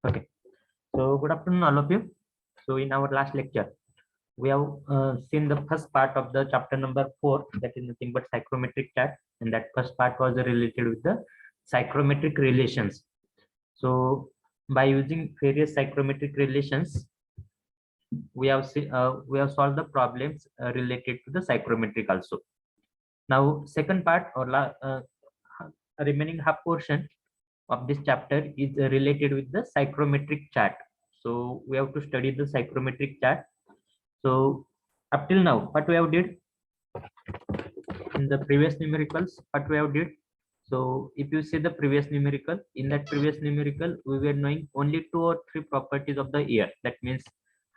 Okay, so good afternoon, all of you. So in our last lecture, we have seen the first part of the chapter number 4, that is nothing but psychrometric chart, and that first part was related with the psychrometric relations. So by using various psychrometric relations, we have solved the problems related to the psychrometric also. Now, second part or remaining half portion of this chapter is related with the psychrometric chart. So we have to study the psychrometric chart. So up till now, what we have did in the previous numericals, what we have did. So if you see the previous numerical, in that previous numerical, we were knowing only 2 or 3 properties of the air. That means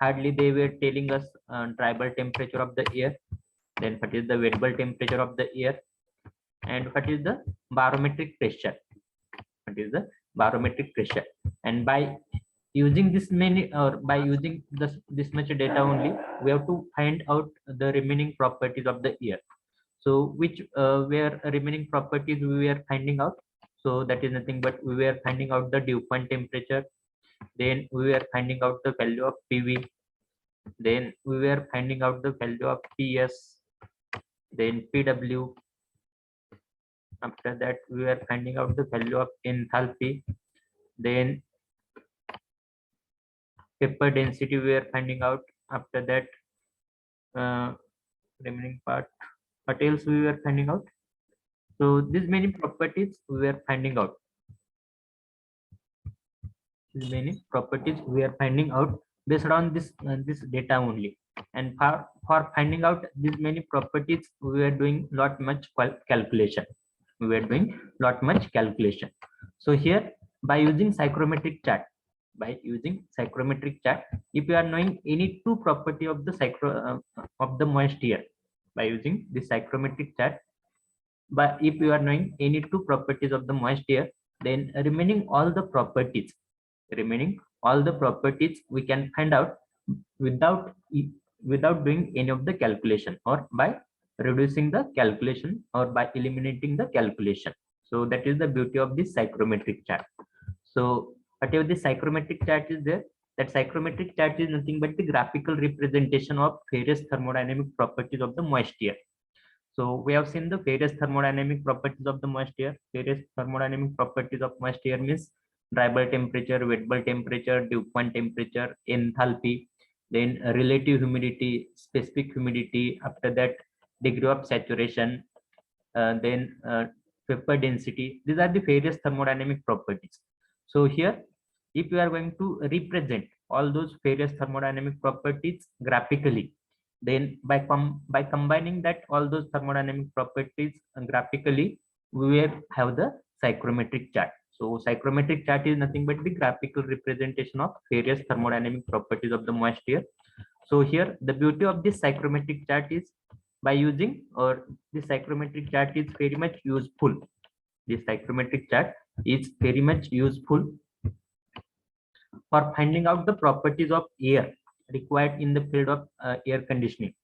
hardly they were telling us tribal temperature of the air, then what is the wettable temperature of the air, and what is the barometric pressure. What is the barometric pressure? And by using this many or by using this much data only, we have to find out the remaining properties of the air. So which were remaining properties we were finding out? So that is nothing but we were finding out the dew point temperature, then we were finding out the value of PV, then we were finding out the value of PS, then PW. After that, we were finding out the value of enthalpy, then vapor density we are finding out. After that, remaining part, what else we were finding out? So these many properties we were finding out. These many properties we are finding out based on this data only. And for finding out these many properties, we are doing lot much calculation. We are doing lot much calculation. So here, by using psychrometric chart, if you are knowing any 2 property of the of the moist air, by using the psychrometric chart, but if you are knowing any 2 properties of the moist air, then remaining all the properties we can find out without without doing any of the calculation, or by reducing the calculation, or by eliminating the calculation. So that is the beauty of this psychrometric chart. So whatever the psychrometric chart is there, that psychrometric chart is nothing but the graphical representation of various thermodynamic properties of the moist air. So we have seen the various thermodynamic properties of the moist air. Various thermodynamic properties of moist air means dry bulb temperature, wet bulb temperature, dew point temperature, enthalpy, then relative humidity, specific humidity. After that, degree of saturation, then vapor density. These are the various thermodynamic properties. So here, if you are going to represent all those various thermodynamic properties graphically, then by combining that all those thermodynamic properties graphically, we will have the psychrometric chart. So psychrometric chart is nothing but the graphical representation of various thermodynamic properties of the moist air. So here the beauty of this psychrometric chart is, by using, or this psychrometric chart is very much useful. This psychrometric chart is very much useful for finding out the properties of air required in the field of air conditioning.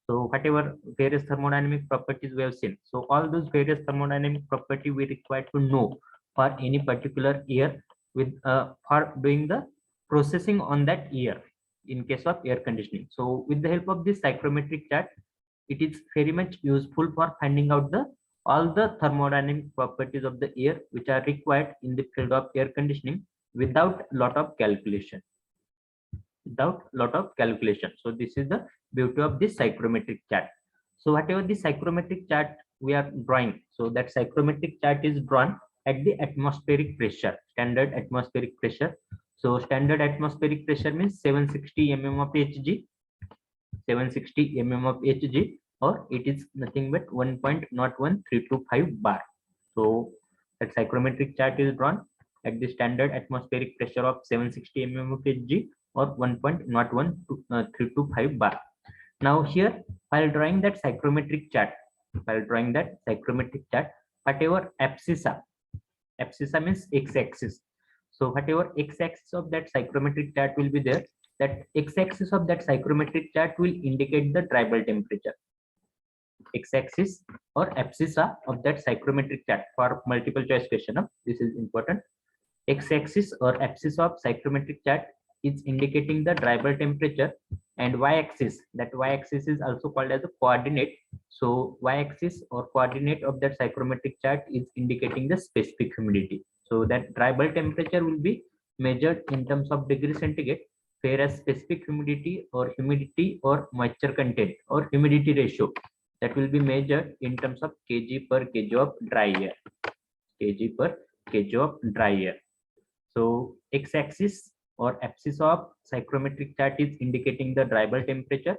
So whatever various thermodynamic properties we have seen, so all those various thermodynamic property we require to know for any particular air, with for doing the processing on that air in case of air conditioning. So with the help of this psychrometric chart, it is very much useful for finding out the all the thermodynamic properties of the air which are required in the field of air conditioning without lot of calculation. So this is the beauty of this psychrometric chart. So whatever the psychrometric chart we are drawing, so that psychrometric chart is drawn at the atmospheric pressure, standard atmospheric pressure. So standard atmospheric pressure means 760 mm of Hg, 760 mm of Hg, or it is nothing but 1.01325 bar. So that psychrometric chart is drawn at the standard atmospheric pressure of 760 mm of Hg, or 1.01325 bar. Now here, while drawing that psychrometric chart, whatever abscissa means x-axis. So whatever x-axis of that psychrometric chart will be there, that x-axis of that psychrometric chart will indicate the dry bulb temperature. X-axis or abscissa of that psychrometric chart, for multiple choice question. This is important. X-axis or axis of psychrometric chart is indicating the dry bulb temperature, and y-axis, that y-axis is also called as a coordinate. So y-axis or coordinate of that psychrometric chart is indicating the specific humidity. So that dry bulb temperature will be measured in terms of degree centigrade, whereas specific humidity or moisture content or humidity ratio, that will be measured in terms of kg per kg of dry air. Kg per kg of dry air. So x-axis or axis of psychrometric chart is indicating the dry bulb temperature.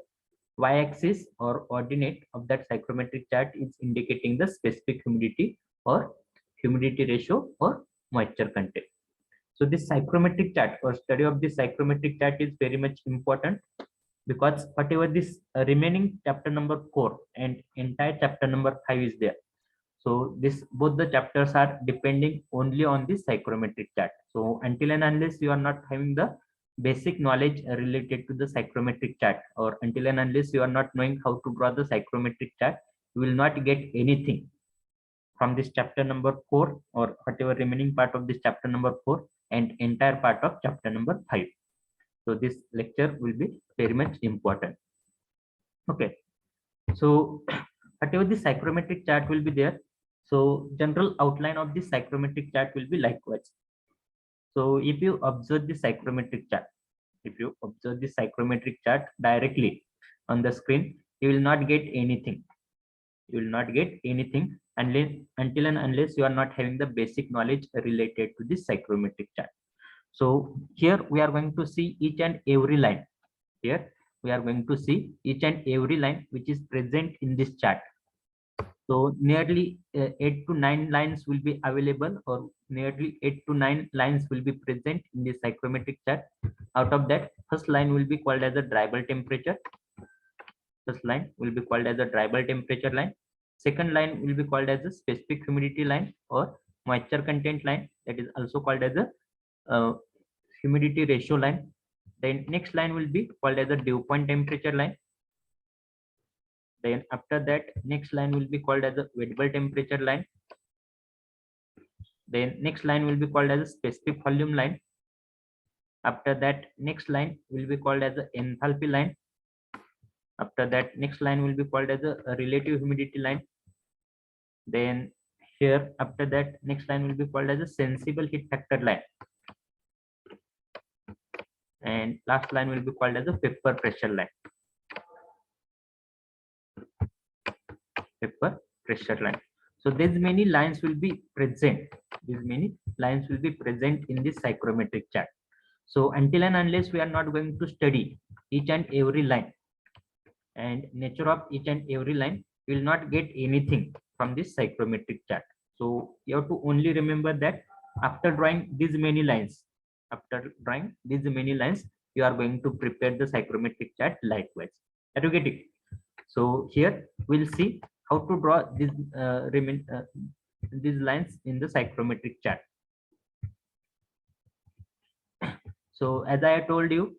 Y-axis or ordinate of that psychrometric chart is indicating the specific humidity or humidity ratio or moisture content. So this psychrometric chart or study of this psychrometric chart is very much important, because whatever this remaining chapter number 4 and entire chapter number 5 is there. So this both the chapters are depending only on the psychrometric chart. So until and unless you are not having the basic knowledge related to the psychrometric chart, or until and unless you are not knowing how to draw the psychrometric chart, you will not get anything from this chapter number 4 or whatever remaining part of this chapter number 4 and entire part of chapter number 5. So this lecture will be very much important. Okay, so whatever the psychrometric chart will be there, so general outline of the psychrometric chart will be likewise. So if you observe the psychrometric chart, directly on the screen, you will not get anything. You will not get anything until and unless you are not having the basic knowledge related to this psychrometric chart. So here we are going to see each and every line. Here we are going to see each and every line which is present in this chart. So nearly 8 to 9 lines will be available, or nearly 8 to 9 lines will be present in the psychrometric chart. Out of that, first line will be called as a dry bulb temperature. First line will be called as a dry bulb temperature line. Second line will be called as a specific humidity line or moisture content line, that is also called as a humidity ratio line. Then next line will be called as a dew point temperature line. Then after that, next line will be called as a wet bulb temperature line. Then next line will be called as a specific volume line. After that, next line will be called as a enthalpy line. After that, next line will be called as a relative humidity line. Then here, after that, next line will be called as a sensible heat factor line. And last line will be called as a vapor pressure line. Vapor pressure line. So these many lines will be present. These many lines will be present in this psychrometric chart. So until and unless we are not going to study each and every line and nature of each and every line, we will not get anything from this psychrometric chart. So you have to only remember that after drawing these many lines, you are going to prepare the psychrometric chart likewise. Are you getting? So here we'll see how to draw these lines in the psychrometric chart. So as I told you,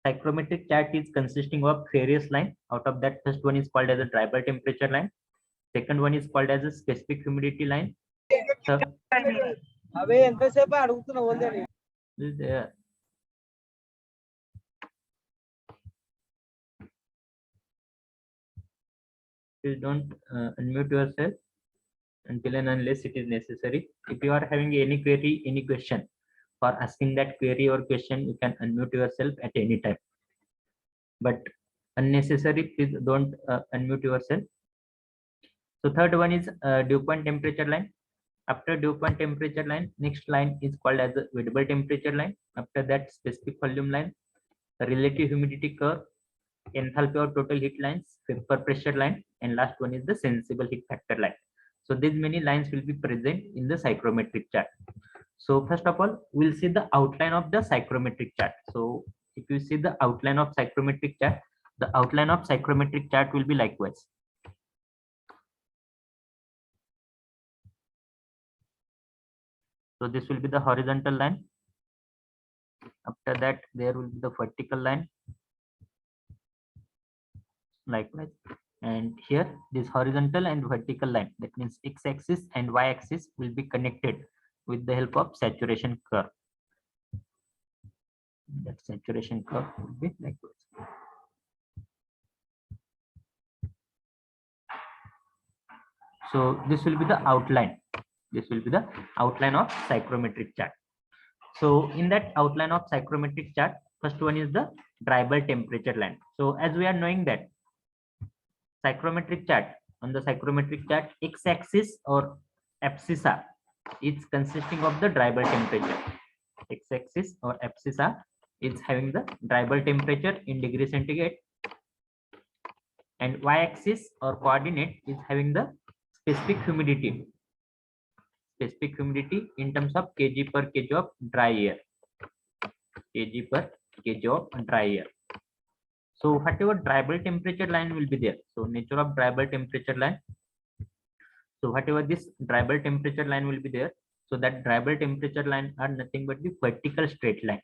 psychrometric chart is consisting of various lines. Out of that, first one is called as a dry bulb temperature line. Second one is called as a specific humidity line. Please don't unmute yourself until and unless it is necessary. If you are having any query, any question, for asking that query or question, you can unmute yourself at any time. But unnecessary, please don't unmute yourself. So third one is dew point temperature line. After dew point temperature line, next line is called as the wet bulb temperature line. After that, specific volume line, relative humidity curve, enthalpy or total heat lines, vapor pressure line, and last one is the sensible heat factor line. So these many lines will be present in the psychrometric chart. So first of all, we'll see the outline of the psychrometric chart. So if you see the outline of psychrometric chart, the outline of psychrometric chart will be likewise. So this will be the horizontal line. After that, there will be the vertical line. Likewise. And here, this horizontal and vertical line, that means x-axis and y-axis will be connected with the help of saturation curve. That saturation curve will be like this. So this will be the outline. This will be the outline of psychrometric chart. So in that outline of psychrometric chart, first one is the dryball temperature line. So as we are knowing that psychrometric chart, on the psychrometric chart, x-axis or abscissa is consisting of the dryball temperature. X-axis or abscissa is having the dryball temperature in degree centigrade, and y-axis or coordinate is having the specific humidity. Specific humidity in terms of kg per kg of dry air. Kg per kg of dry air. So whatever dryball temperature line will be there. So nature of dryball temperature line. So whatever this dryball temperature line will be there. So that dryball temperature line are nothing but the vertical straight line.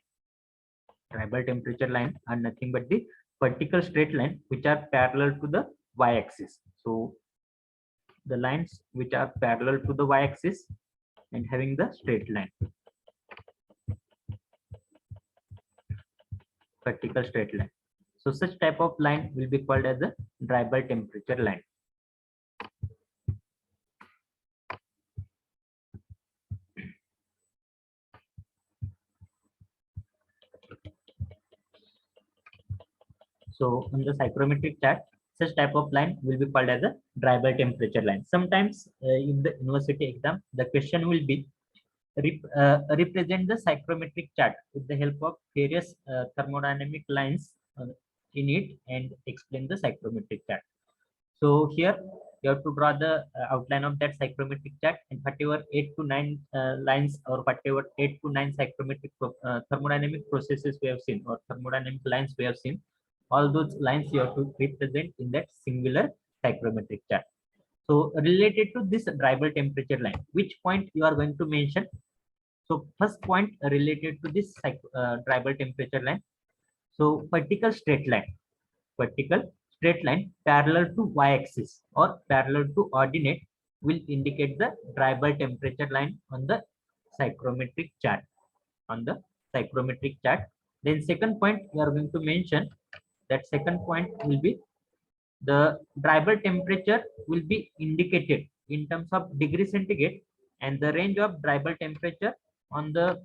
Dryball temperature line are nothing but the vertical straight line which are parallel to the y-axis. So the lines which are parallel to the y-axis and having the straight line. Vertical straight line. So such type of line will be called as a dryball temperature line. So on the psychrometric chart, such type of line will be called as a dryball temperature line. Sometimes in the university exam, the question will be represent the psychrometric chart with the help of various thermodynamic lines in it and explain the psychrometric chart. So here you have to draw the outline of that psychrometric chart, and whatever 8 to 9 lines or whatever 8 to 9 psychrometric thermodynamic processes we have seen or thermodynamic lines we have seen, all those lines you have to represent in that singular psychrometric chart. So related to this dryball temperature line, which point you are going to mention? So first point related to this dryball temperature line. So vertical straight line parallel to y-axis or parallel to ordinate will indicate the dryball temperature line on the psychrometric chart. Then second point we are going to mention, that second point will be the dryball temperature will be indicated in terms of degree centigrade, and the range of dryball temperature on the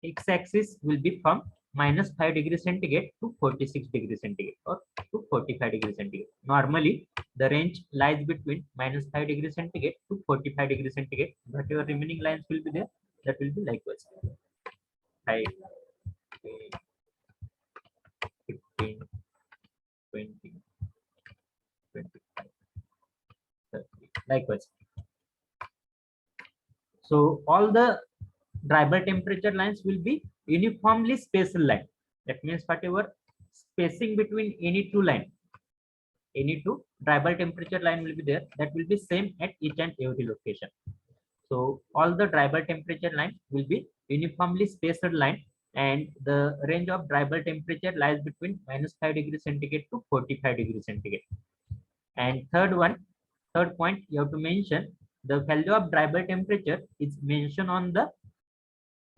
x-axis will be from -5 degrees centigrade to 46 degrees centigrade or to 45 degrees centigrade. Normally, the range lies between -5 degrees centigrade to 45 degrees centigrade. But your remaining lines will be there. That will be likewise. 5, 15, 20, 25, 30. Likewise. So all the dryball temperature lines will be uniformly spaced line. That means whatever spacing between any two dryball temperature line will be there, that will be same at each and every location. So all the dryball temperature line will be uniformly spaced line, and the range of dryball temperature lies between -5 degrees centigrade to 45 degrees centigrade. And third point you have to mention, the value of dryball temperature is mentioned on the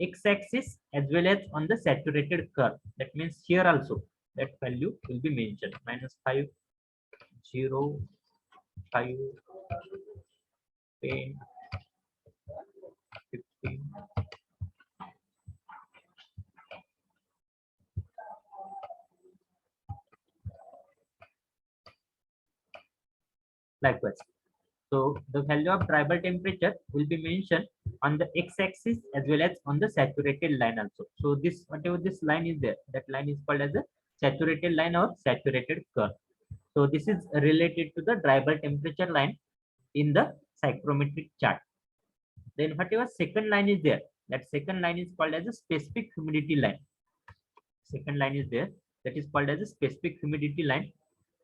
x-axis as well as on the saturated curve. That means here also that value will be mentioned, -5, 0, 5, 10, 15. Likewise. So the value of dryball temperature will be mentioned on the x-axis as well as on the saturated line also. So this, whatever this line is there, that line is called as a saturated line or saturated curve. So this is related to the dryball temperature line in the psychrometric chart. Then whatever second line is there, that second line is called as a specific humidity line. Second line is there, that is called as a specific humidity line.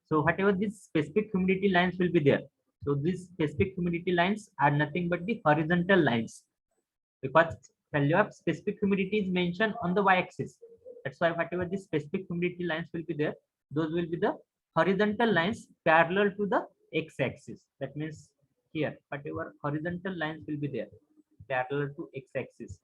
So whatever these specific humidity lines will be there. So these specific humidity lines are nothing but the horizontal lines, because value of specific humidity is mentioned on the y-axis. That's why whatever the specific humidity lines will be there, those will be the horizontal lines parallel to the x-axis. That means here whatever horizontal lines will be there, parallel to x-axis.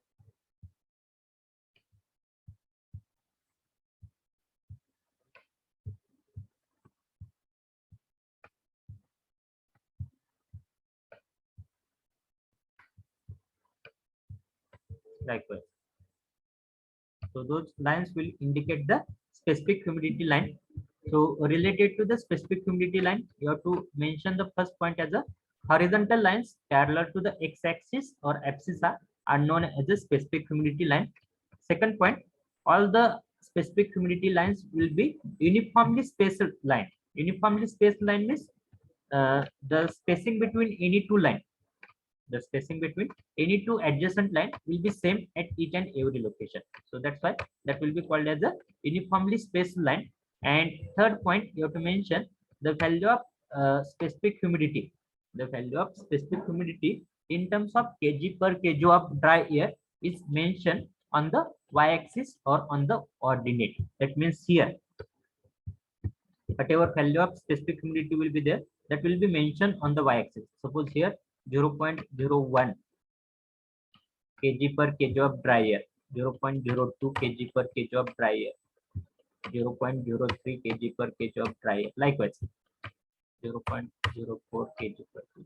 Likewise, so those lines will indicate the specific humidity line. So related to the specific humidity line, you have to mention the first point as a horizontal lines parallel to the x-axis or abscissa are known as a specific humidity line. Second point, all the specific humidity lines will be uniformly spaced line. Uniformly spaced line means the spacing between any two line, the spacing between any two adjacent line will be same at each and every location. So that's why that will be called as a uniformly spaced line. And third point, you have to mention the value of specific humidity. The value of specific humidity in terms of kg per kg of dry air is mentioned on the y-axis or on the ordinate. That means here whatever value of specific humidity will be there, that will be mentioned on the y-axis. Suppose here 0.01 kg per kg of dry air, 0.02 kg per kg of dry air, 0.03 kg per kg of dry air. Likewise, 0.04 kg per kg.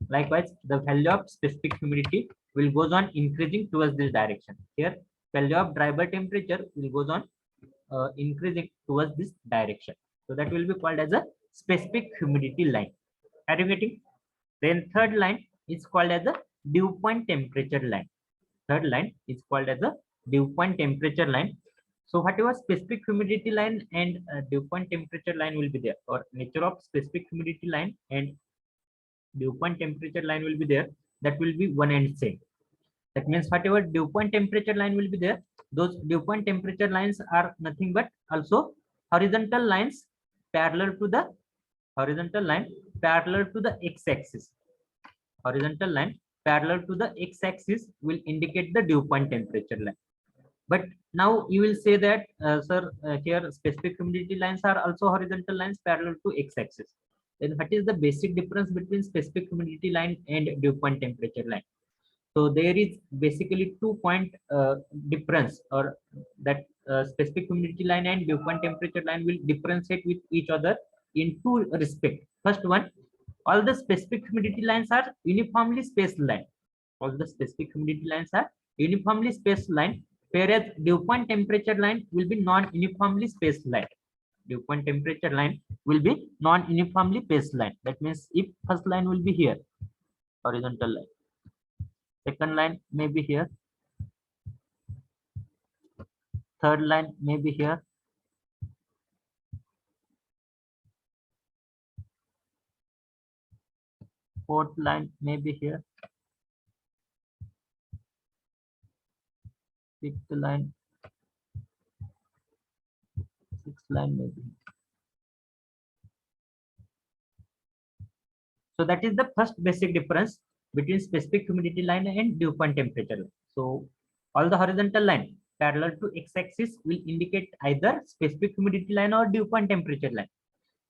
Likewise, the value of specific humidity will goes on increasing towards this direction. Here, value of dry bulb temperature will goes on increasing towards this direction. So that will be called as a specific humidity line. Are you getting? Then third line is called as a dew point temperature line. Third line is called as a dew point temperature line. So whatever specific humidity line and dew point temperature line will be there, or nature of specific humidity line and dew point temperature line will be there, that will be one and same. That means whatever dew point temperature line will be there, those dew point temperature lines are nothing but also horizontal lines parallel to the horizontal line parallel to the x-axis. Horizontal line parallel to the x-axis will indicate the dew point temperature line. But now you will say that, sir, here specific humidity lines are also horizontal lines parallel to x-axis. Then what is the basic difference between specific humidity line and dew point temperature line? So there is basically 2 point difference, or that specific humidity line and dew point temperature line will differentiate with each other in two respect. First one, all the specific humidity lines are uniformly spaced line. All the specific humidity lines are uniformly spaced line, whereas dew point temperature line will be non-uniformly spaced line. Dew point temperature line will be non-uniformly spaced line. That means if first line will be here, horizontal line, second line may be here, third line may be here, fourth line may be here, fifth line, sixth line may be here. So that is the first basic difference between specific humidity line and dew point temperature line. So all the horizontal line parallel to x-axis will indicate either specific humidity line or dew point temperature line.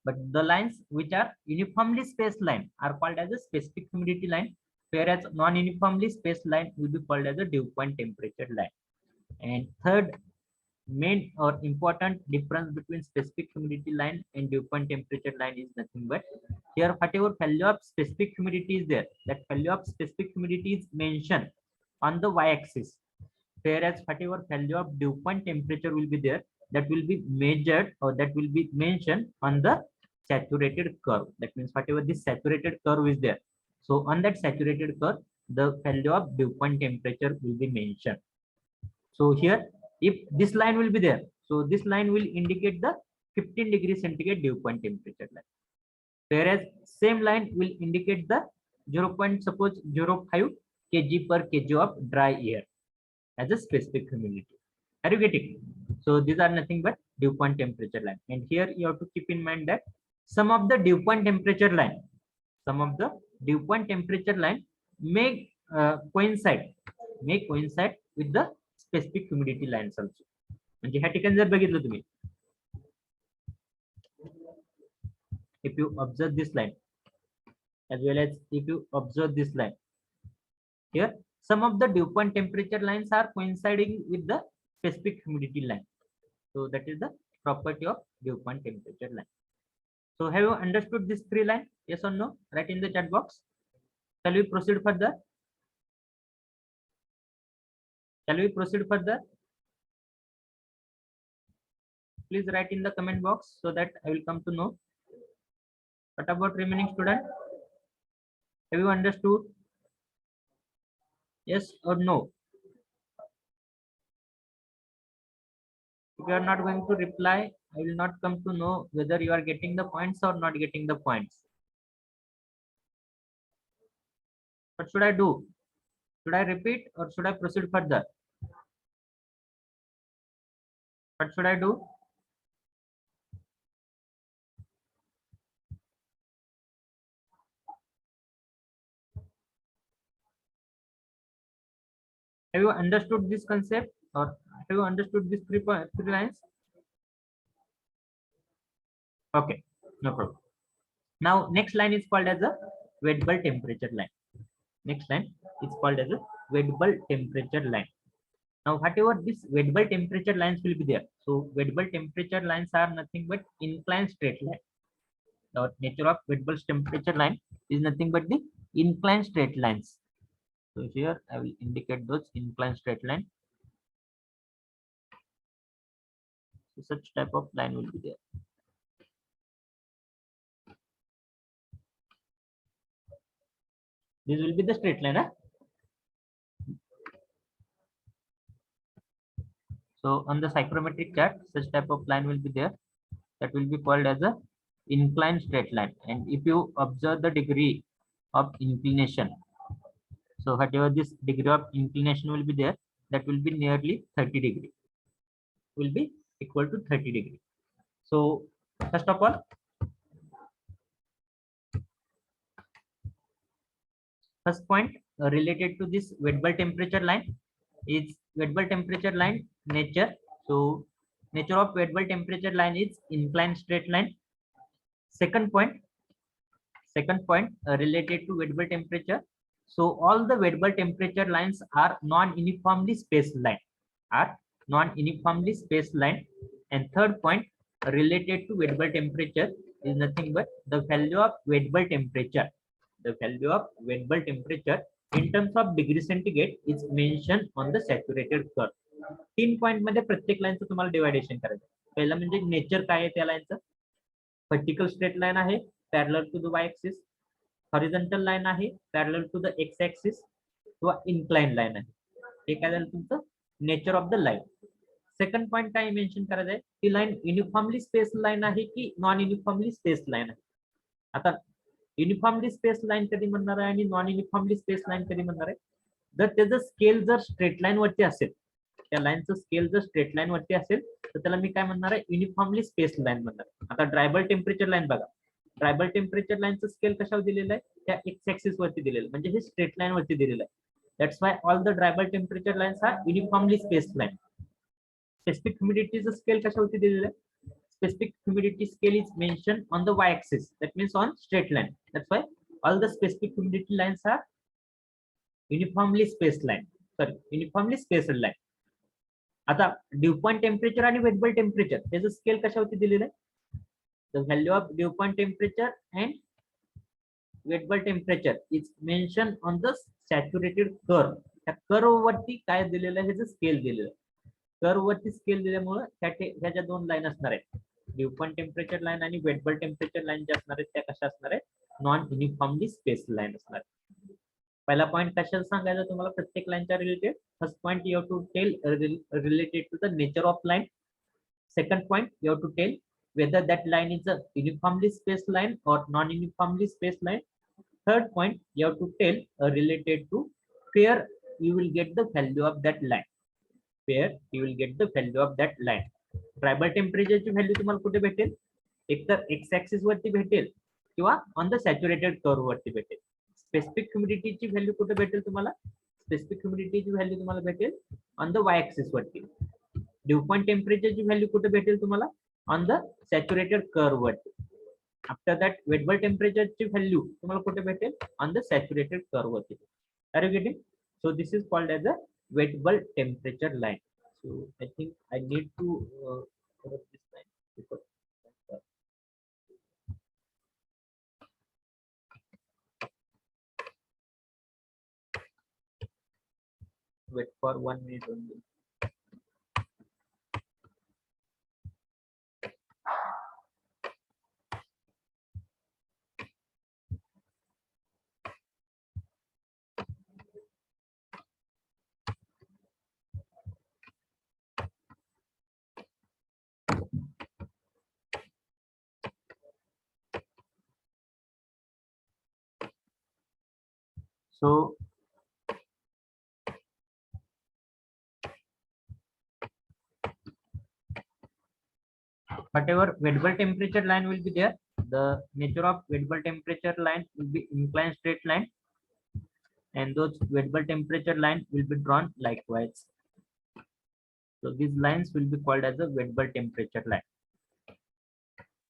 But the lines which are uniformly spaced line are called as a specific humidity line, whereas non-uniformly spaced line will be called as a dew point temperature line. And third main or important difference between specific humidity line and dew point temperature line is nothing but here whatever value of specific humidity is there, that value of specific humidity is mentioned on the y-axis, whereas whatever value of dew point temperature will be there, that will be measured or that will be mentioned on the saturated curve. That means whatever this saturated curve is there, so on that saturated curve the value of dew point temperature will be mentioned. So here, if this line will be there, so this line will indicate the 15 degrees centigrade dew point temperature line. Whereas same line will indicate the 0.05 kg per kg of dry air as a specific humidity. Are you getting? So these are nothing but dew point temperature line. And here you have to keep in mind that some of the dew point temperature line, some of the dew point temperature line may coincide with the specific humidity lines also. म्हणजे ह्या ठिकाणी जर बघितलं तुम्ही, if you observe this line as well as if you observe this line, Here, some of the dew point temperature lines are coinciding with the specific humidity line. So that is the property of dew point temperature line. So have you understood this three line? Yes or no? Write in the chat box. Shall we proceed further? Shall we proceed further? Please write in the comment box so that I will come to know. What about remaining student? Have you understood? Yes or no? If you are not going to reply, I will not come to know whether you are getting the points or not getting the points. What should I do? Should I repeat or should I proceed further? What should I do? Have you understood this concept or have you understood these three lines? Okay, no problem. Now next line is called as a wet bulb temperature line. Next line is called as a wet bulb temperature line. Now whatever this wet bulb temperature lines will be there. So wet bulb temperature lines are nothing but inclined straight line. The nature of wet bulb temperature line is nothing but the inclined straight lines. So here I will indicate those inclined straight line. So such type of line will be there. This will be the straight line. Huh? So on the psychrometric chart, such type of line will be there. That will be called as a inclined straight line. And if you observe the degree of inclination, so whatever this degree of inclination will be there, that will be nearly 30 degree. Will be equal to 30 degree. So first of all, first point related to this wet bulb temperature line is wet bulb temperature line nature. So nature of wet bulb temperature line is inclined straight line. Second point related to wet bulb temperature. So all the wet bulb temperature lines are non-uniformly spaced line. And third point related to wet bulb temperature is nothing but the value of wet bulb temperature. The value of wet bulb temperature in terms of degree centigrade is mentioned on the saturated curve. 3 point मध्ये प्रत्येक लाईनचं तुम्हाला deviation करायचं. पहिला म्हणजे nature काय आहे त्या लाईनचं. वर्टिकल स्ट्रेट लाईन आहे parallel to the Y axis, horizontal line आहे parallel to the X axis किंवा इन्क्लाइन लाईन आहे. हे काय झालं तुमचं nature of the line. Second point काय मेन्शन करायचं आहे, ती लाईन युनिफॉर्मली स्पेस लाईन आहे की नॉन युनिफॉर्मली स्पेस लाईन आहे. आता युनिफॉर्मली स्पेस लाईन कधी म्हणणार आहे आणि नॉन युनिफॉर्मली स्पेस लाईन कधी म्हणणार आहे. जर त्याचं स्केल जर स्ट्रेट लाईन वरती असेल, त्या लाईनचं स्केल जर स्ट्रेट लाईन वरती असेल तर त्याला मी काय म्हणणार आहे, युनिफॉर्मली स्पेस लाईन म्हणणार. आता ड्रायबल टेम्परेचर लाईन बघा, ड्रायबल टेम्परेचर लाईनचं स्केल कशावर दिलेलं आहे, त्या एक्स ऍक्सिस वरती दिलेलं, म्हणजे हे स्ट्रेट लाईन वरती दिलेलं आहे. That's why all the dry bulb temperature lines are uniformly space line. Specific ह्युमिडिटीचं स्केल कशावरती दिलेलं आहे, specific humidity scale is mentioned on the y-axis. That means on straight line. That's why all the specific humidity lines are uniformly spaced line. Sorry, uniformly spaced line. आता due point temperature आणि wait bulb temperature त्याचं scale कशावरती दिलेलं आहे. The value of dew point temperature and wait bulb temperature is mention on the saturated curve. त्या curve वरती काय दिलेलं आहे, ह्याचं स्केल दिलेलं आहे. कर्व वरती स्केल दिल्यामुळे ह्याच्या दोन लाईन असणार आहेत, ड्यू पॉइंट टेम्परेचर लाईन आणि वेट बल्ब टेम्परेचर लाईन ज्या असणार आहेत त्या कशा असणार आहेत, नॉन युनिफॉर्मली स्पेस लाईन असणार. पहिला पॉइंट कशाला सांगायचा तुम्हाला प्रत्येक लाईनच्या related. First point you have to tell related to the nature of line. Second point you have to tell whether that line is a uniformly spaced line or non-uniformly spaced line. Third point you have to tell related to where you will get the value of that line. Where you will get the value of that line. Dry bulb टेम्परेचरची value तुम्हाला कुठे भेटेल, एक तर x axis वरती भेटेल किंवा on the saturated curve वरती भेटेल. स्पेसिफिक ह्युमिडिटीची व्हॅल्यू कुठे भेटेल तुम्हाला, स्पेसिफिक ह्युमिडिटीची व्हॅल्यू तुम्हाला भेटेल ऑन द वाय ऍक्सिस वरती. ड्यू पॉइंट टेम्परेचरची व्हॅल्यू कुठे भेटेल तुम्हाला, ऑन द सॅच्युरेटेड कर्व वरती. आफ्टर दॅट वेट बल्ब टेम्परेचरची व्हॅल्यू तुम्हाला कुठे भेटेल, ऑन द सॅच्युरेटेड कर्व वरती. Are you getting. So this is called as a wet bulb temperature line. So I think I need to put up this line because wait for 1 minute only. So whatever wet bulb temperature line will be there, the nature of wet bulb temperature line will be inclined straight line, and those wet bulb temperature line will be drawn likewise. So these lines will be called as a wet bulb temperature line,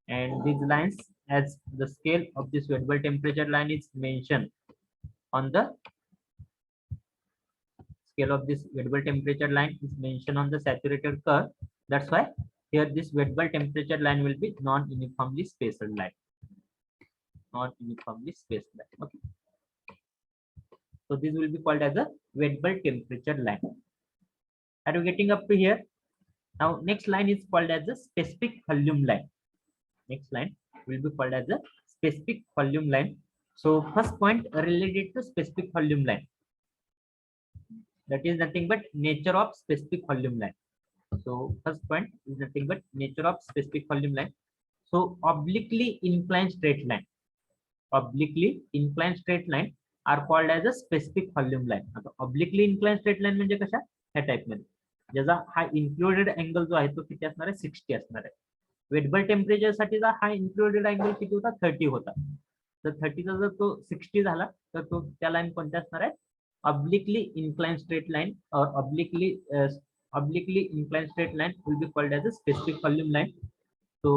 and these lines, as the scale of this wet bulb temperature line is mentioned on the scale of this wet bulb temperature line is mentioned on the saturated curve. That's why here this wet bulb temperature line will be non-uniformly spaced line. Non-uniformly spaced line. Okay. So this will be called as a wet bulb temperature line. Are you getting up to here? Now next line is called as a specific volume line. Next line will be called as a specific volume line. So first point related to specific volume line. That is nothing but nature of specific volume line. So first point is nothing but nature of specific volume line. So obliquely inclined straight line. Obliquely inclined straight line are called as a specific volume line. आता obliquely inclined straight line म्हणजे कशा ह्या type मध्ये, ज्याचा हा included angle जो आहे तो किती असणार आहे, 60 असणार आहे. वेट बल्ब टेम्परेचर साठीचा हा इन्क्लुडेड अँगल किती होता, 30 होता. तर 30चा जर तो 60 झाला तर तो त्या लाईन कोणत्या असणार आहे, obliquely inclined straight line or obliquely inclined straight line will be called as a specific volume line. So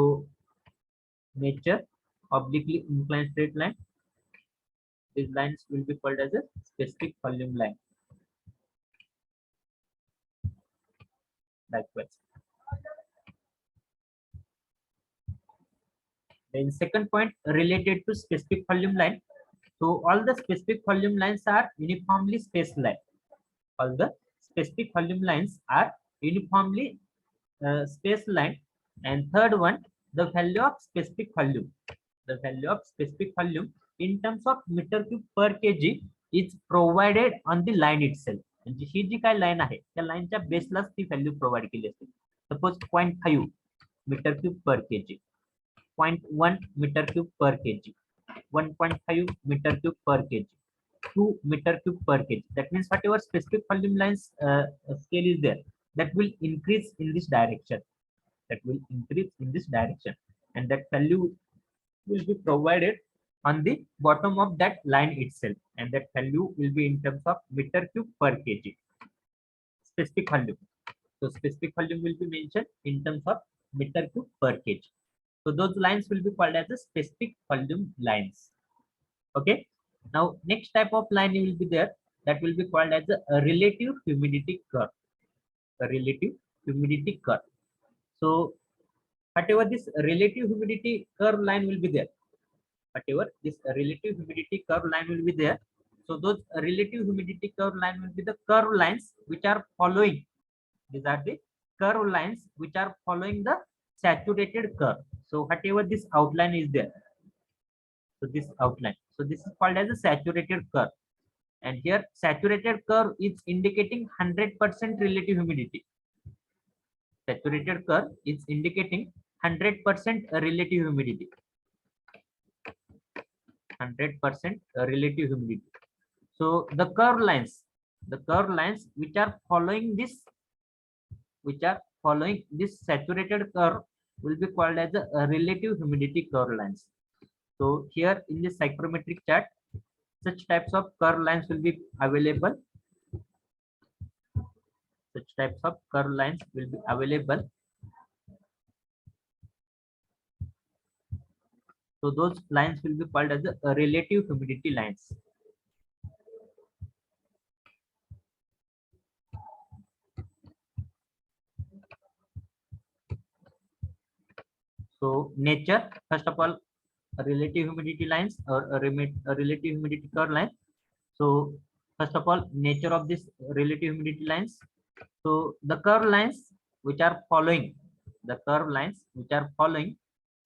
nature obliquely inclined straight line, these lines will be called as a specific volume line. Likewise. Then second point related to specific volume line. So all the specific volume lines are uniformly spaced line. All the specific volume lines are uniformly spaced line. And third one, the value of specific volume. The value of specific volume in terms of meter cube per kg is provided on the line itself. म्हणजे ही जी काय line आहे त्या लाईनच्या बेसलाच ती value provide केली असते. Suppose 0.5 metre cube पर KG, 0.1 meter cube per kg, 1.5 meter cube per kg, 2 meter cube per kg. That means whatever specific volume lines scale is there, that will increase in this direction. That will increase in this direction, and that value will be provided on the bottom of that line itself, and that value will be in terms of meter cube per kg. Specific volume. So specific volume will be mentioned in terms of meter cube per kg. So those lines will be called as the specific volume lines. Okay. Now next type of line will be there, that will be called as a relative humidity curve. A relative humidity curve. So whatever this relative humidity curve line will be there, whatever this relative humidity curve line will be there. So those relative humidity curve line will be the curve lines which are following. These are the curve lines which are following the saturated curve. So whatever this outline is there, so this outline, so this is called as a saturated curve, and here saturated curve is indicating 100% relative humidity. Saturated curve is indicating 100% relative humidity. 100% relative humidity. So the curve lines which are following this saturated curve will be called as a relative humidity curve lines. So here in this psychrometric chart, such types of curve lines will be available. Such types of curve lines will be available. So those lines will be called as a relative humidity lines. So nature, first of all, relative humidity lines or relative humidity curve line. So first of all, nature of this relative humidity lines. So the curve lines which are following,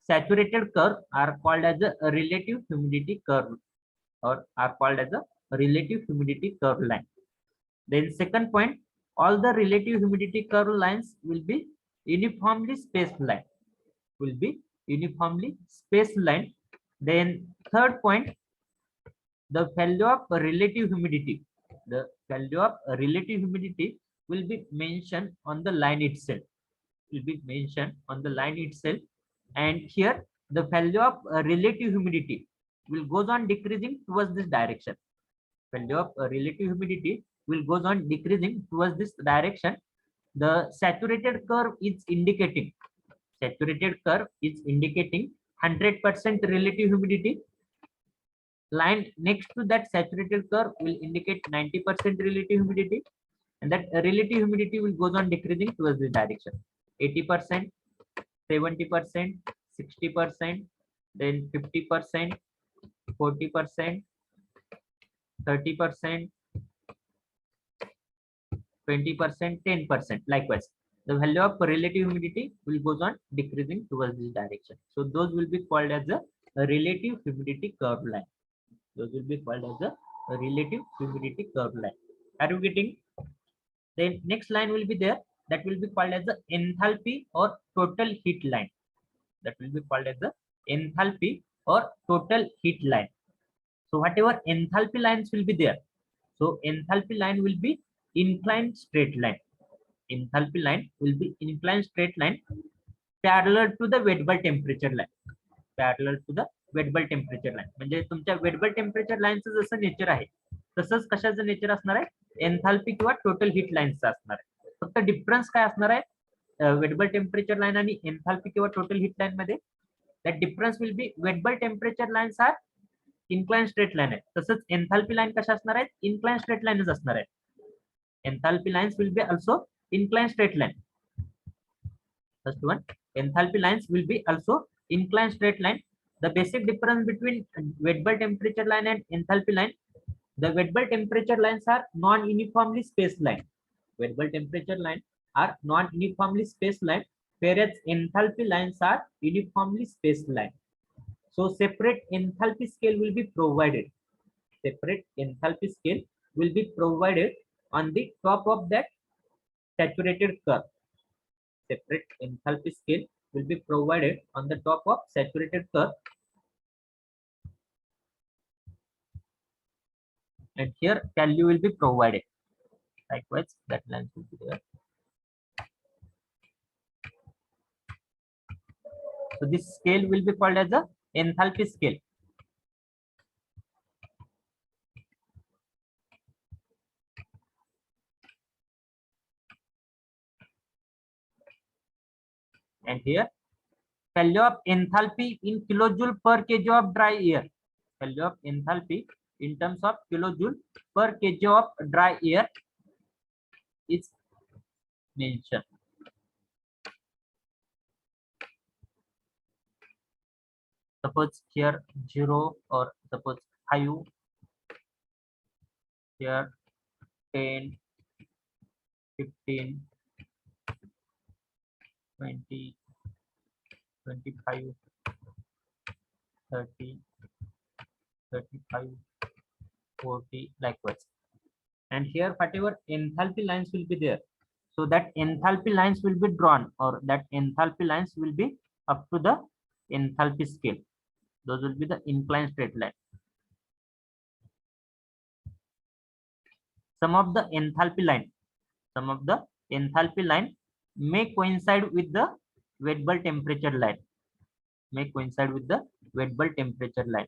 saturated curve are called as a relative humidity curve, or are called as a relative humidity curve line. Then second point, all the relative humidity curve lines will be uniformly spaced line, will be uniformly spaced line. Then third point, the value of relative humidity, the value of relative humidity will be mentioned on the line itself, will be mentioned on the line itself. And here the value of relative humidity will goes on decreasing towards this direction. Value of relative humidity will goes on decreasing towards this direction. The saturated curve is indicating, saturated curve is indicating 100% relative humidity. Line next to that saturated curve will indicate 90% relative humidity, and that relative humidity will goes on decreasing towards this direction. 80%, 70%, 60%, then 50%, 40%, 30%, 20%, 10%. Likewise, the value of relative humidity will goes on decreasing towards this direction. So those will be called as a relative humidity curve line. Those will be called as a relative humidity curve line. Are you getting? Then next line will be there, that will be called as the enthalpy or total heat line. That will be called as the enthalpy or total heat line. So whatever enthalpy lines will be there, so enthalpy line will be inclined straight line. Enthalpy line will be inclined straight line parallel to the wet bulb temperature line. Parallel to the wet bulb temperature line. म्हणजे तुमच्या wait bulb temperature लाईनचं जसं nature आहे तसंच कशाचं nature असणार आहे, enthalpy किंवा total heat लाईनचं असणार आहे. फक्त डिफरन्स काय असणार आहे वेट बल्ब टेम्परेचर लाईन आणि एन्थाल्पी किंवा टोटल हीट लाईन मध्ये, that difference will be wet bulb temperature lines are incline straight line आहे, तसंच एन्थाल्पी लाईन कशा असणार आहेत, इन्क्लाइन स्ट्रेट लाईनच असणार आहे. Enthalpy lines will be also incline straight line. First one, enthalpy lines will be also inclined straight line. The basic difference between wet bulb temperature line and enthalpy line, the wet bulb temperature lines are non-uniformly spaced line. Wet bulb temperature line are non-uniformly spaced line, whereas enthalpy lines are uniformly spaced line. So separate enthalpy scale will be provided. Separate enthalpy scale will be provided on the top of that saturated curve. Separate enthalpy scale will be provided on the top of saturated curve, and here value will be provided. Likewise, that line will be there. So this scale will be called as the enthalpy scale. And here value of enthalpy in kilojoule per kg of dry air. Value of enthalpy in terms of kilojoule per kg of dry air is mentioned. Suppose here 0 or suppose 5, here 10, 15, 20, 25, 30, 35, 40, likewise. And here whatever enthalpy lines will be there, so that enthalpy lines will be drawn, or that enthalpy lines will be up to the enthalpy scale. Those will be the inclined straight line. Some of the enthalpy line may coincide with the wet bulb temperature line. May coincide with the wet bulb temperature line.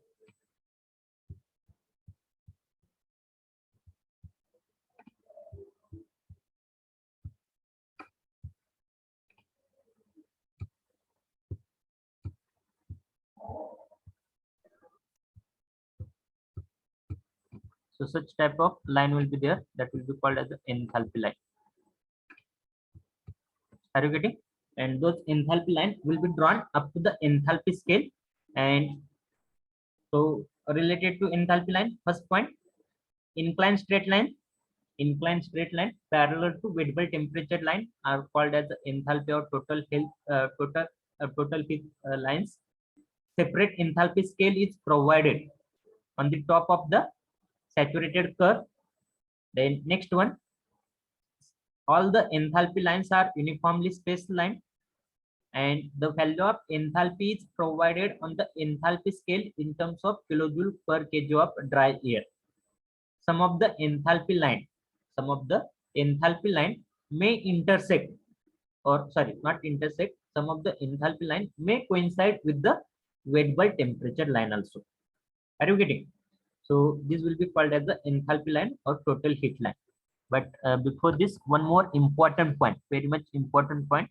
So such type of line will be there, that will be called as the enthalpy line. Are you getting? and those enthalpy line will be drawn up to the enthalpy scale. And so related to enthalpy line, first point, inclined straight line. Inclined straight line parallel to variable temperature line are called as the enthalpy or total heat lines. Separate enthalpy scale is provided on the top of the saturated curve. Then next one, all the enthalpy lines are uniformly spaced line, and the value of enthalpy is provided on the enthalpy scale in terms of kilojoule per kg of dry air. Some of the enthalpy line may intersect, or sorry, not intersect. Some of the enthalpy line may coincide with the wet bulb temperature line also. Are you getting? So this will be called as the enthalpy line or total heat line. But before this, one more important point, very much important point,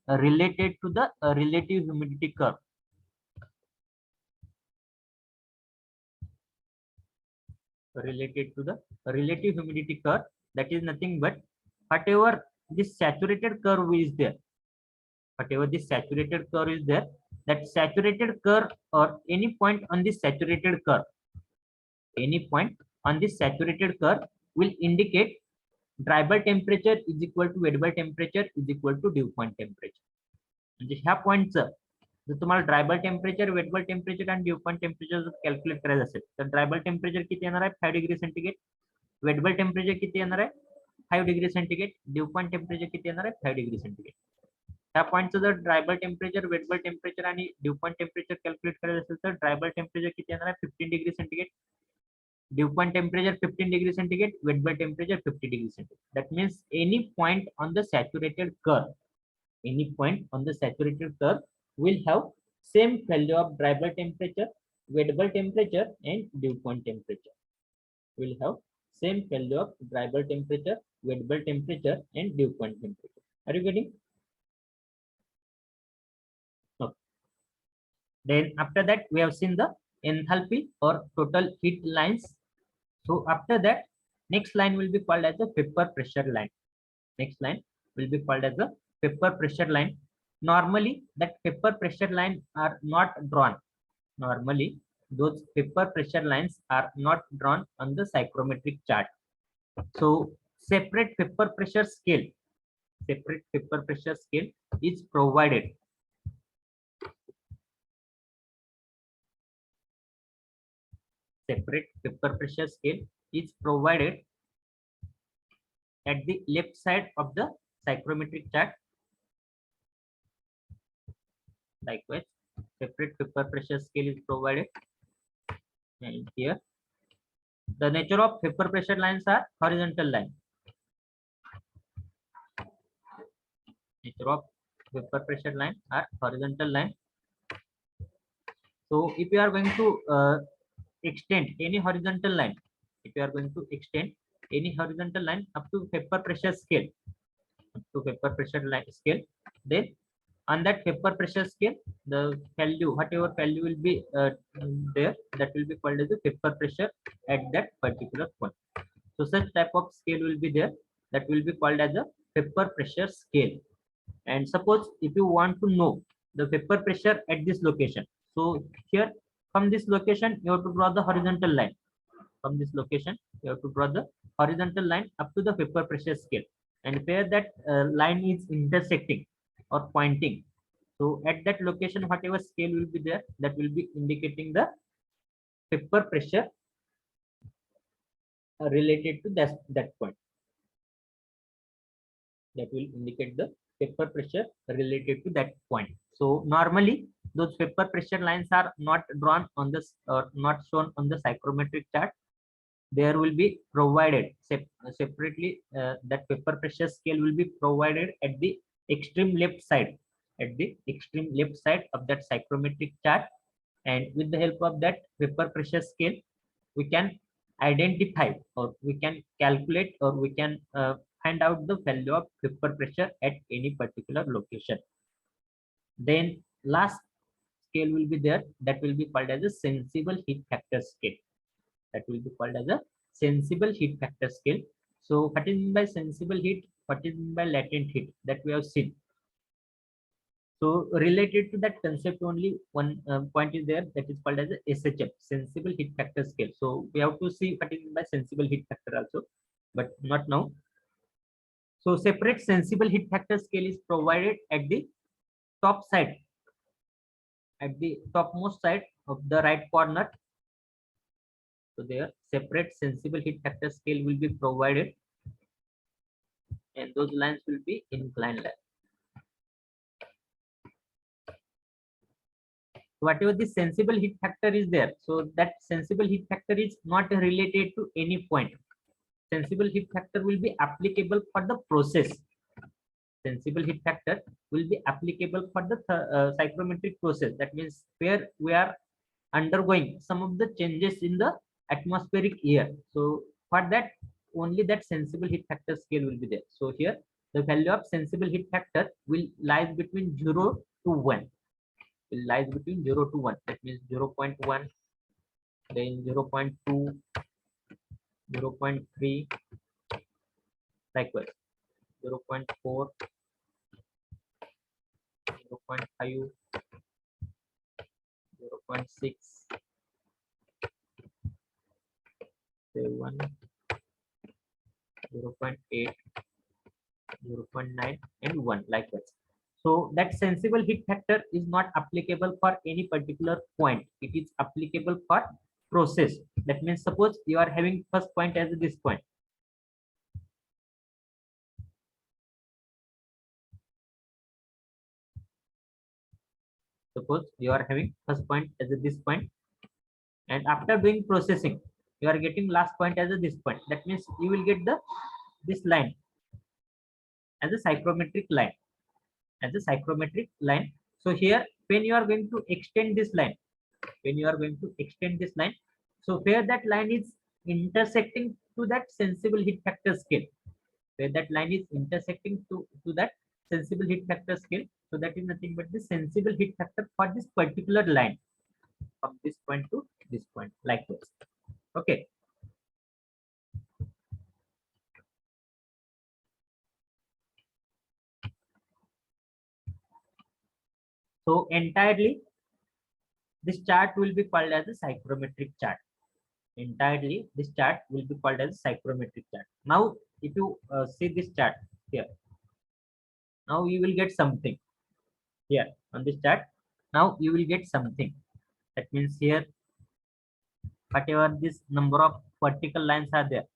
related to the relative humidity curve. Related to the relative humidity curve, that is nothing but whatever this saturated curve is there, whatever this saturated curve is there, that saturated curve or any point on this saturated curve, any point on this saturated curve will indicate dry bulb temperature is equal to wet bulb temperature is equal to dew point temperature. म्हणजे ह्या पॉइंटचं जर तुम्हाला dry bulb temperature, wait bulb temperature आणि due point temperature जर calculate करायचं असेल तर dry bulb temperature किती येणार आहे 5 degree centigrade, wait bulb temperature किती येणार आहे 5 degree centigrade, due point temperature किती येणार आहे 5 डिग्री सेंटीग्रेड. ह्या पॉइंटचं जर dry bulb temperature, wait bulb temperature आणि ड्यू पॉइंट टेम्परेचर कॅल्क्युलेट करायचं असेल तर ड्राय बल्ब टेम्परेचर किती येणार आहे 15 degree centigrade, dew point temperature 15 degree centigrade, wet bulb temperature 50 degree centigrade. That means any point on the saturated curve, any point on the saturated curve will have same value of dry bulb temperature, wet bulb temperature and dew point temperature. Will have same value of dry bulb temperature, wet bulb temperature and dew point temperature. Are you getting? Okay. Then after that we have seen the enthalpy or total heat lines. So after that, next line will be called as the vapor pressure line. Next line will be called as the vapor pressure line. Normally, that vapor pressure line are not drawn. Normally, those vapor pressure lines are not drawn on the psychrometric chart. So separate vapor pressure scale is provided. Separate vapor pressure scale is provided at the left side of the psychrometric chart. Likewise, separate vapor pressure scale is provided. And here, the nature of vapor pressure lines are horizontal line. Nature of vapor pressure line are horizontal line. So if you are going to extend any horizontal line, if you are going to extend any horizontal line up to vapor pressure scale, scale, then on that vapor pressure scale, the value, whatever value will be there, that will be called as the vapor pressure at that particular point. So such type of scale will be there, that will be called as a vapor pressure scale. And suppose if you want to know the vapor pressure at this location, so here from this location you have to draw the horizontal line. From this location you have to draw the horizontal line up to the vapor pressure scale, and where that line is intersecting or pointing, so at that location whatever scale will be there, that will be indicating the vapor pressure related to that point. That will indicate the vapor pressure related to that point. So normally those vapor pressure lines are not drawn on this or not shown on the psychrometric chart. There will be provided separately, that vapor pressure scale will be provided at the extreme left side, at the extreme left side of that psychrometric chart. And with the help of that vapor pressure scale, we can identify, or we can calculate, or we can find out the value of vapor pressure at any particular location. Then last scale will be there, that will be called as a sensible heat factor scale. That will be called as a sensible heat factor scale. So what is meant by sensible heat, what is meant by latent heat, that we have seen. So related to that concept, only one point is there, that is called as a SHF, sensible heat factor scale. So we have to see what is by sensible heat factor also, but not now. So separate sensible heat factor scale is provided at the top side, at the topmost side of the right corner. So there separate sensible heat factor scale will be provided, and those lines will be inclined line. Whatever the sensible heat factor is there, so that sensible heat factor is not related to any point. Sensible heat factor will be applicable for the process. Sensible heat factor will be applicable for the psychrometric process. That means where we are undergoing some of the changes in the atmospheric air. So for that, only that sensible heat factor scale will be there. So here the value of sensible heat factor will lies between 0 to 1. Will lies between 0 to 1. That means 0.1, then 0.2, 0.3, likewise 0.4, 0.5, 0.6, 7, 0.8, 0.9, and 1, likewise. So that sensible heat factor is not applicable for any particular point. It is applicable for process. That means suppose you are having first point as this point. Suppose you are having first point as this point, and after doing processing, you are getting last point as this point. That means you will get this line as a psychrometric line. As a psychrometric line. So here, when you are going to extend this line, so where that line is intersecting to that sensible heat factor scale, where that line is intersecting to that sensible heat factor scale, so that is nothing but the sensible heat factor for this particular line from this point to this point, like this. Okay. So entirely this chart will be called as a psychrometric chart. Entirely this chart will be called as psychrometric chart. Now if you see this chart here, now you will get something here on this chart. Now you will get something. That means here whatever this number of vertical lines are there,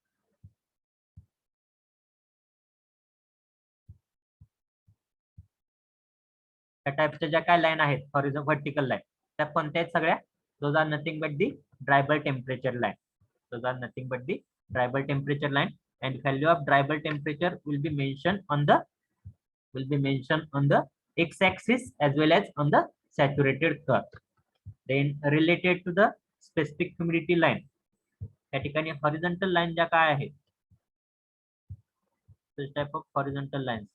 त्या टाइपच्या ज्या काय line आहेत horizontal vertical line, त्या कोणत्या आहेत सगळ्या? Those are nothing but the dry bulb temperature line. Those are nothing but the dry temperature line, and value of dry temperature will be mentioned on the x-axis as well as on the saturated curve. Then related to the specific humidity line, त्या ठिकाणी horizontal line ज्या काय आहेत, this type of horizontal lines,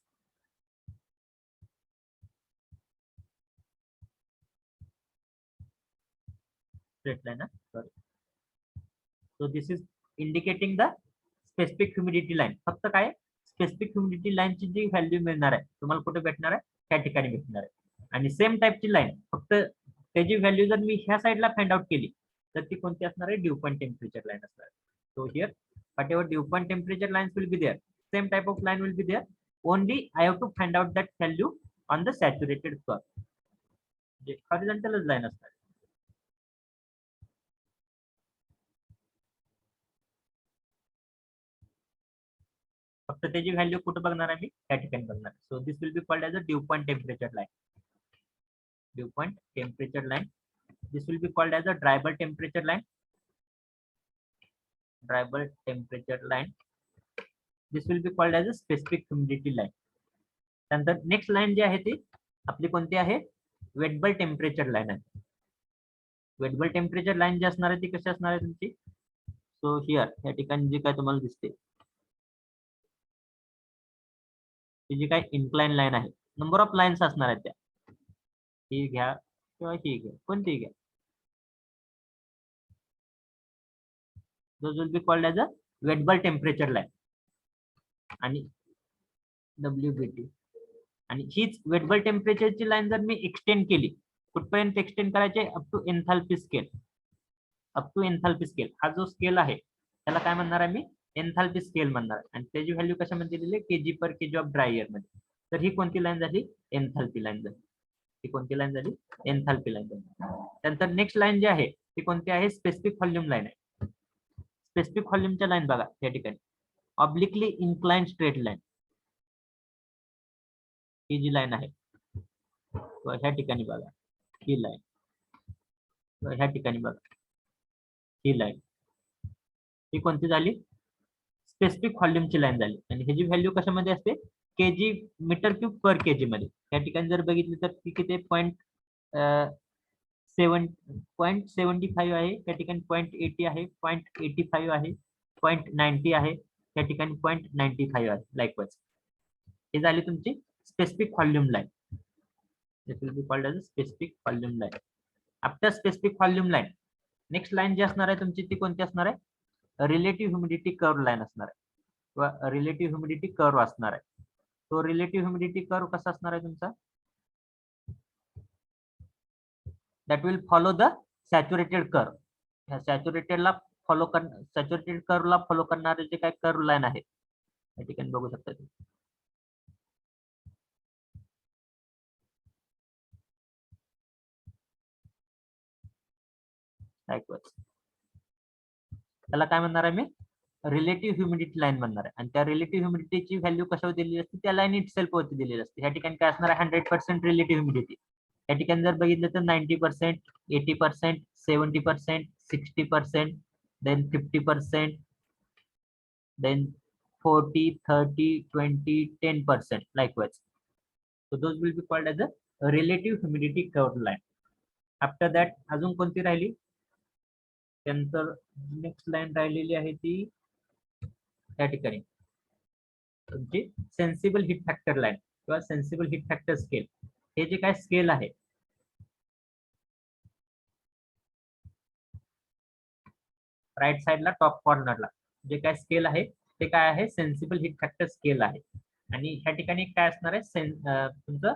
straight line, sorry. So this is indicating the specific humidity line. फक्त काय specific humidity लाईनची जी value मिळणार आहे तुम्हाला कुठे भेटणार आहे, त्या ठिकाणी भेटणार आहे. आणि सेम टाइपची लाईन फक्त त्याची व्हॅल्यू जर मी ह्या साईडला फाइंड आउट केली तर ती कोणती असणार आहे, ड्यू पॉइंट टेम्परेचर लाईन असणार आहे. So here whatever dew point temperature lines will be there, same type of line will be there, only I have to find out that value on the saturated curve. J horizontal line असणार. फक्त त्याची value कुठे बघणार आहे मी, त्या ठिकाणी बघणार. So this will be called as a dew point temperature line. Dew point temperature line. This will be called as a dry bulb temperature line. Dry bulb temperature line. This will be called as a specific humidity line. त्यानंतर next line जी आहे ती आपली कोणती आहे, wet bulb temperature line आहे. Wet bulb temperature line जी असणार आहे ती कशी असणार आहे तुमची. सो हियर या ठिकाणी जी काय तुम्हाला दिसते ती जी काय इन्क्लाइन लाईन आहे, नंबर ऑफ लाईन्स असणार आहेत त्या, ही घ्या किंवा ही घ्या, कोणती घ्या. Those will be called as a wet bulb temperature line. आणि WBT. आणि हीच वेटेबल टेम्परेचरची लाईन जर मी एक्सटेंड केली, कुठपर्यंत एक्सटेंड करायचे, up to enthalpy scale. Up to enthalpy scale हा जो स्केल आहे त्याला काय म्हणणार आहे मी, एन्थाल्पी स्केल म्हणणार आहे. आणि त्याची व्हॅल्यू कशामध्ये दिलेली आहे, केजी पर केजी ऑफ ड्राय एअर मध्ये. तर ही कोणती लाईन झाली, एन्थाल्पी लाईन झाली. ही कोणती लाईन झाली, एन्थाल्पी लाईन झाली. त्यानंतर नेक्स्ट लाईन जी आहे ती कोणती आहे, स्पेसिफिक व्हॉल्यूम लाईन आहे. स्पेसिफिक व्हॉल्यूमच्या लाईन बघा या ठिकाणी, ऑब्लिकली इन्क्लाइंड स्ट्रेट लाईन. ही जी लाईन आहे ह्या ठिकाणी बघा, ही लाईन ह्या ठिकाणी बघा, ही लाईन ही कोणती झाली, स्पेसिफिक व्हॉल्यूमची लाईन झाली. आणि ह्याची व्हॅल्यू कशामध्ये असते, केजी मीटर क्यूब पर केजी मध्ये. या ठिकाणी जर बघितली तर ती किती, 0.75 आहे, त्या ठिकाणी 0.80 आहे, 0.85 आहे, 0.90 आहे, त्या ठिकाणी 0.95 आहे. लाईकवाईज हे झाली तुमची specific volume line. This will be called as specific volume line. After specific volume line next line जी असणार आहे तुमची ती कोणती असणार आहे, रिलेटिव्ह ह्युमिडिटी कर्व लाईन असणार आहे किंवा रिलेटिव्ह ह्युमिडिटी कर्व असणार आहे. तो रिलेटिव्ह ह्युमिडिटी कर्व कसा असणार आहे तुमचा, that will follow the saturated curve. ह्या सॅच्युरेटेडला फॉलो सॅच्युरेटेड कर्वला फॉलो करणारे जे काय कर्व लाईन आहे या ठिकाणी बघू शकता तुम्ही. त्याला काय म्हणणार आहे मी, रिलेटिव्ह ह्युमिडिटी लाईन म्हणणार आहे. आणि त्या रिलेटिव्ह ह्युमिडिटीची व्हॅल्यू कशावर दिलेली असते, त्या लाईन इट सेल्फ वरती दिलेली असते. या ठिकाणी काय असणार आहे, 100% रिलेटिव्ह ह्युमिडिटी. या ठिकाणी जर बघितलं तर 90%, 80%, 70%, 60%, then 50%, then 40, 30, 20, 10%. Likewise, so those will be called as a relative humidity curve line. After that अजून कोणती राहिली, त्यानंतर नेक्स्ट लाईन राहिलेली आहे ती या ठिकाणी तुमची सेन्सिबल हीट फॅक्टर लाईन किंवा सेन्सिबल हीट फॅक्टर स्केल. हे जे काय स्केल आहे राईट साइडला टॉप कॉर्नरला जे काय स्केल आहे ते काय आहे, सेन्सिबल हीट फॅक्टर स्केल आहे. आणि ह्या ठिकाणी काय असणार आहे, तुमचं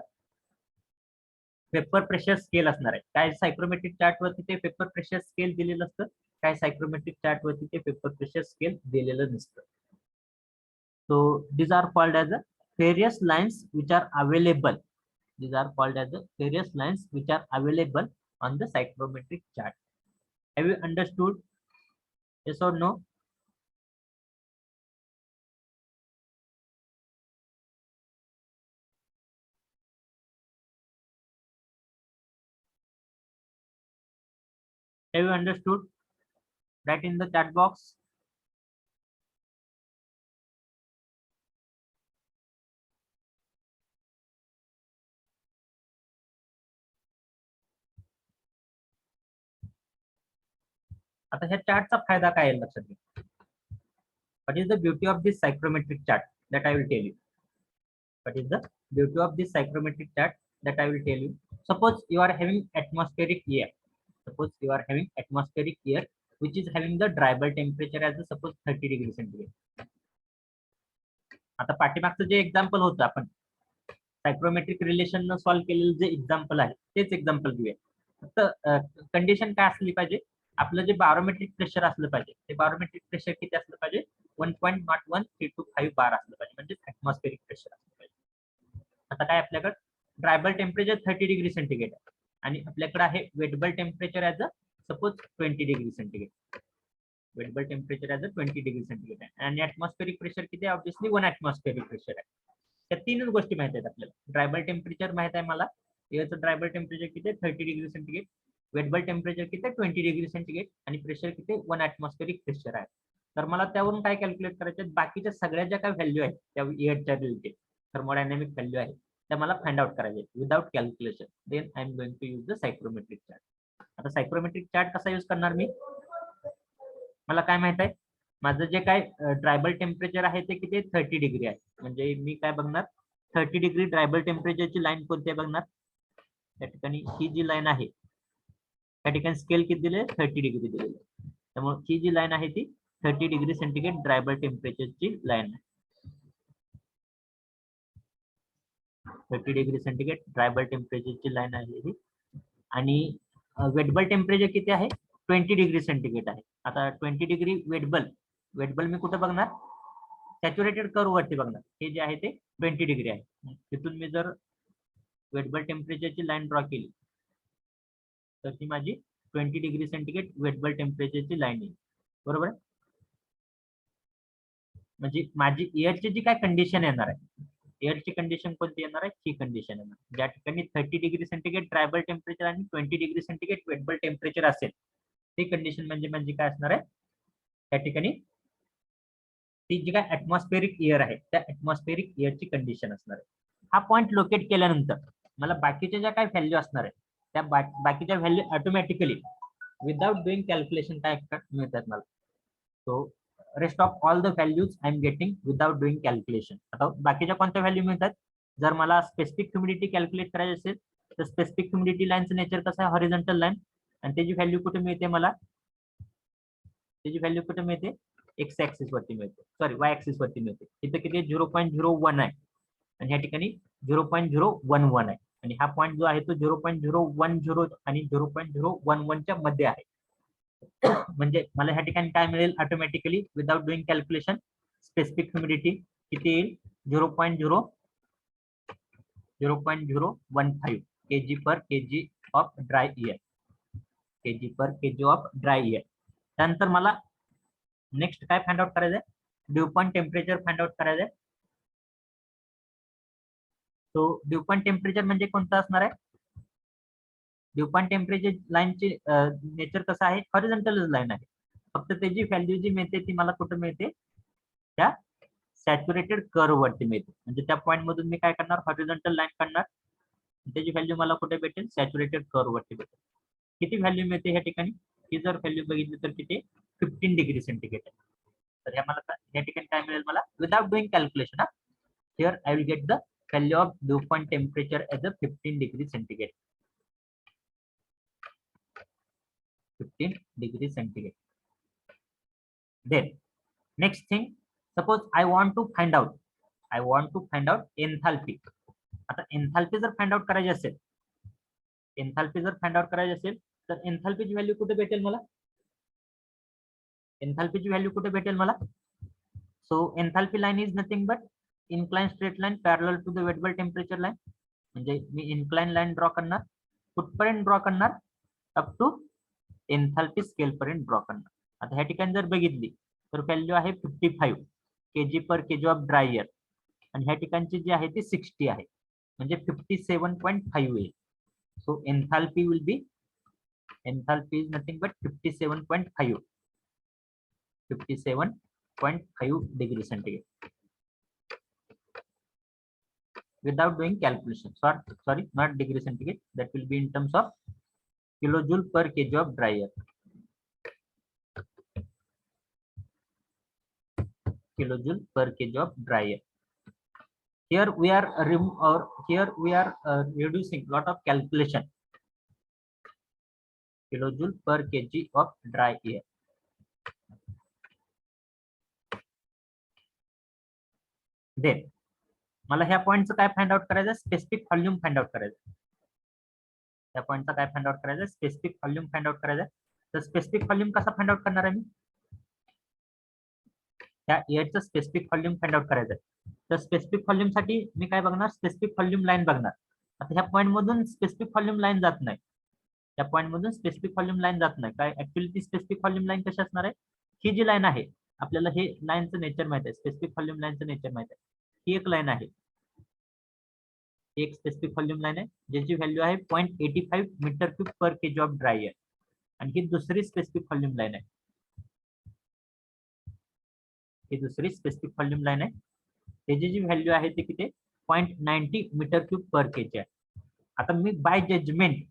पेपर प्रेशर स्केल असणार आहे. काय सायक्रोमेट्रिक चार्ट वरती ते पेपर प्रेशर स्केल दिलेलं असतं, काय सायक्रोमेट्रिक चार्ट वरती ते पेपर प्रेशर स्केल दिलेलं नसतं. So these are called as the various lines which are available. These are called as the various lines which are available on the psychrometric chart. Have you understood? Yes or no? Have you understood? Write in the chat box. आता ह्या चार्टचा फायदा काय आहे लक्षात घ्या. What is the beauty of this psychrometric chart? That I will tell you. What is the beauty of this psychrometric chart? That I will tell you. Suppose you are having atmospheric air. Suppose you are having atmospheric air which is having the dry bulb temperature as a suppose 30 degree centigrade. आता पाठीमागचं जे example होतं आपण सायक्रोमेट्रिक relation न solve केलेलं जे example आहे तेच example घेऊया. फक्त condition काय असली पाहिजे, आपलं जे बारोमेट्रिक प्रेशर असलं पाहिजे ते बारोमेट्रिक प्रेशर किती असलं पाहिजे, 1.01325 बार असलं पाहिजे, म्हणजे ऍटमॉस्फेरिक प्रेशर असलं पाहिजे. आता काय आपल्याकडे ड्रायबल टेम्परेचर 30 डिग्री सेंटीग्रेड आहे आणि आपल्याकडे आहे wettable temperature as a suppose 20 degree centigrade. Wettable temperature as a 20 degree centigrade आहे आणि ऍटमॉस्फेरिक प्रेशर किती आहे, ऑब्विसली 1 ऍटमॉस्फेरिक प्रेशर आहे. त्या तीनच गोष्टी माहित आहेत आपल्याला. ड्रायबल टेम्परेचर माहित आहे मला, याचं ड्रायबल टेम्परेचर किती आहे, 30 डिग्री सेंटीग्रेड. वेटेबल टेम्परेचर किती आहे, 20 डिग्री सेंटीग्रेड. आणि प्रेशर किती आहे, 1 ऍटमॉस्फेरिक प्रेशर आहे. तर मला त्यावरून काय कॅल्क्युलेट करायचं, बाकीच्या सगळ्या ज्या काय व्हॅल्यू आहेत त्या एअरच्या रिलेटेड थर्मोडायनामिक व्हॅल्यू आहेत त्या मला फाइंड आउट करायचे without calculation. Then I am going to use the psychrometric chart. आता सायक्रोमेट्रिक चार्ट कसा यूज करणार मी, मला काय माहित आहे, माझं जे काय ड्रायबल टेम्परेचर आहे ते किती 30 डिग्री आहे. म्हणजे मी काय बघणार, 30 डिग्री ड्रायबल टेम्परेचरची लाईन कोणती आहे बघणार. त्या ठिकाणी ही जी लाईन आहे त्या ठिकाणी स्केल किती दिले, 30 डिग्री दिलेली. त्यामुळे ही जी लाईन आहे ती 30 डिग्री सेंटीग्रेड ड्रायबल टेम्परेचरची लाईन आहे. 30 डिग्री सेंटीग्रेड ड्रायबल टेम्परेचरची लाईन आहे ही. आणि वेटबल टेम्परेचर किती आहे 20 डिग्री सेंटीग्रेड आहे. आता 20 डिग्री वेटबल मी कुठे बघणार सॅच्युरेटेड कर्व वरती बघणार. हे जे आहे ते 20 डिग्री आहे. तिथून मी जर वेटबल टेम्परेचरची लाईन ड्रॉ केली तर ती माझी 20 डिग्री सेंटीग्रेड वेटबल टेम्परेचरची लाईन येईल. बरोबर. म्हणजे माझी एअरची जी काय कंडिशन येणार आहे एअरची कंडिशन कोणती येणार आहे ही कंडिशन येणार ज्या ठिकाणी 30 डिग्री सेंटीग्रेड ड्रायबल टेम्परेचर आणि 20 डिग्री सेंटीग्रेड वेटबल टेम्परेचर असेल ती कंडिशन म्हणजे काय असणार आहे त्या ठिकाणी ती जी काय ऍटमॉस्फेरिक एअर आहे त्या ऍटमॉस्फेरिक एअरची कंडिशन असणार आहे. हा पॉईंट लोकेट केल्यानंतर मला बाकीच्या ज्या काय व्हॅल्यू असणार आहे त्या बाकीच्या value automatically without doing calculation काय मिळतात मला. So rest of all the values I am getting without doing calculation. आता बाकीच्या कोणत्या व्हॅल्यू मिळतात जर मला स्पेसिफिक ह्युमिडिटी कॅल्क्युलेट करायची असेल तर स्पेसिफिक ह्युमिडिटी लाईनचं नेचर कसं आहे हॉरिझॉन्टल लाईन आणि त्याची व्हॅल्यू कुठे मिळते मला त्याची व्हॅल्यू कुठे मिळते एक्स ऍक्सिस वरती मिळते सॉरी वाय ऍक्सिस वरती मिळते. इथे किती 0.01 आहे आणि या ठिकाणी 0.011 आहे आणि हा पॉईंट जो आहे तो 0.010 आणि 0.011 च्या मध्ये आहे. म्हणजे मला ह्या ठिकाणी काय मिळेल automatically without doing calculation specific humidity किती येईल 0.015 kg per kg of dry air kg per kg of dry air. त्यानंतर मला नेक्स्ट काय फाइंड आउट करायचंय due point temperature find out करायचंय. तो ड्यू पॉइंट टेम्परेचर म्हणजे कोणतं असणार आहे ड्यू पॉइंट टेम्परेचर लाईनची नेचर कसं आहे हॉरिझॉन्टल लाईन आहे. फक्त त्याची व्हॅल्यू जी मिळते ती मला कुठे मिळते त्या सॅच्युरेटेड कर्व वरती मिळते. म्हणजे त्या पॉईंट मधून मी काय करणार हॉरिझॉन्टल लाईन काढणार त्याची व्हॅल्यू मला कुठे भेटेल सॅच्युरेटेड कर्व वरती भेटेल. किती व्हॅल्यू मिळते ह्या ठिकाणी ही जर व्हॅल्यू बघितली तर किती 15 डिग्री सेंटीग्रेड आहे. तर ह्या मला या ठिकाणी काय मिळेल मला without doing calculation here I will get the value of dew point temperature as a 15 degree centigrade 15 degree centigrade. Then next thing, suppose I want to find out enthalpy. आता enthalpy जर find out करायची असेल तर enthalpy ची value कुठे भेटेल मला so enthalpy line is nothing but inclined straight line parallel to the wettable temperature line. म्हणजे मी inclined line ड्रॉ करणार कुठपर्यंत ड्रॉ करणार अप टू एन्थाल्पी स्केल पर्यंत ड्रॉ करणार. आता ह्या ठिकाणी जर बघितली तर व्हॅल्यू आहे 55 kg per kg of dry air आणि ह्या ठिकाणची जी आहे ती 60 आहे म्हणजे 57.5 येईल. So enthalpy will be enthalpy is nothing but 57.5 degree centigrade without doing calculation. Sorry, not degree centigrade. That will be in terms of kilojoule per kg of dry air. Kilojoule per kg of dry air. Here we are reducing lot of calculation. Kilojoule per kg of dry air. Then मला ह्या पॉइंटचं काय find out करायचं specific volume find out करायचं. त्या पॉइंटचा काय find out करायचं specific volume find out करायचं. तर स्पेसिफिक व्हॉल्यूम कसा फाइंड आउट करणार आहे मी त्या एअरचं स्पेसिफिक व्हॉल्यूम फाइंड आउट करायचं. तर स्पेसिफिक व्हॉल्यूम साठी मी काय बघणार स्पेसिफिक व्हॉल्यूम लाईन बघणार. आता ह्या पॉइंट मधून स्पेसिफिक व्हॉल्यूम लाईन जात नाही त्या पॉइंट मधून स्पेसिफिक व्हॉल्यूम लाईन जात नाही काय ऍक्च्युअली ती स्पेसिफिक व्हॉल्यूम लाईन कशी असणार आहे ही जी लाईन आहे आपल्याला हे लाईनचं नेचर माहित आहे स्पेसिफिक व्हॉल्यूम लाईनचं नेचर माहित आहे. ही एक लाईन आहे एक स्पेसिफिक व्हॉल्यूम लाईन आहे ज्याची व्हॅल्यू आहे 0.85 मीटर क्यूब पर केजी ऑफ ड्राय एअर आणि ही दुसरी स्पेसिफिक व्हॉल्यूम लाईन आहे. ही दुसरी स्पेसिफिक व्हॉल्यूम लाईन आहे त्याची जी व्हॅल्यू आहे ती किती 0.90 मीटर क्यूब पर केजी आहे. आता मी बाय जजमेंट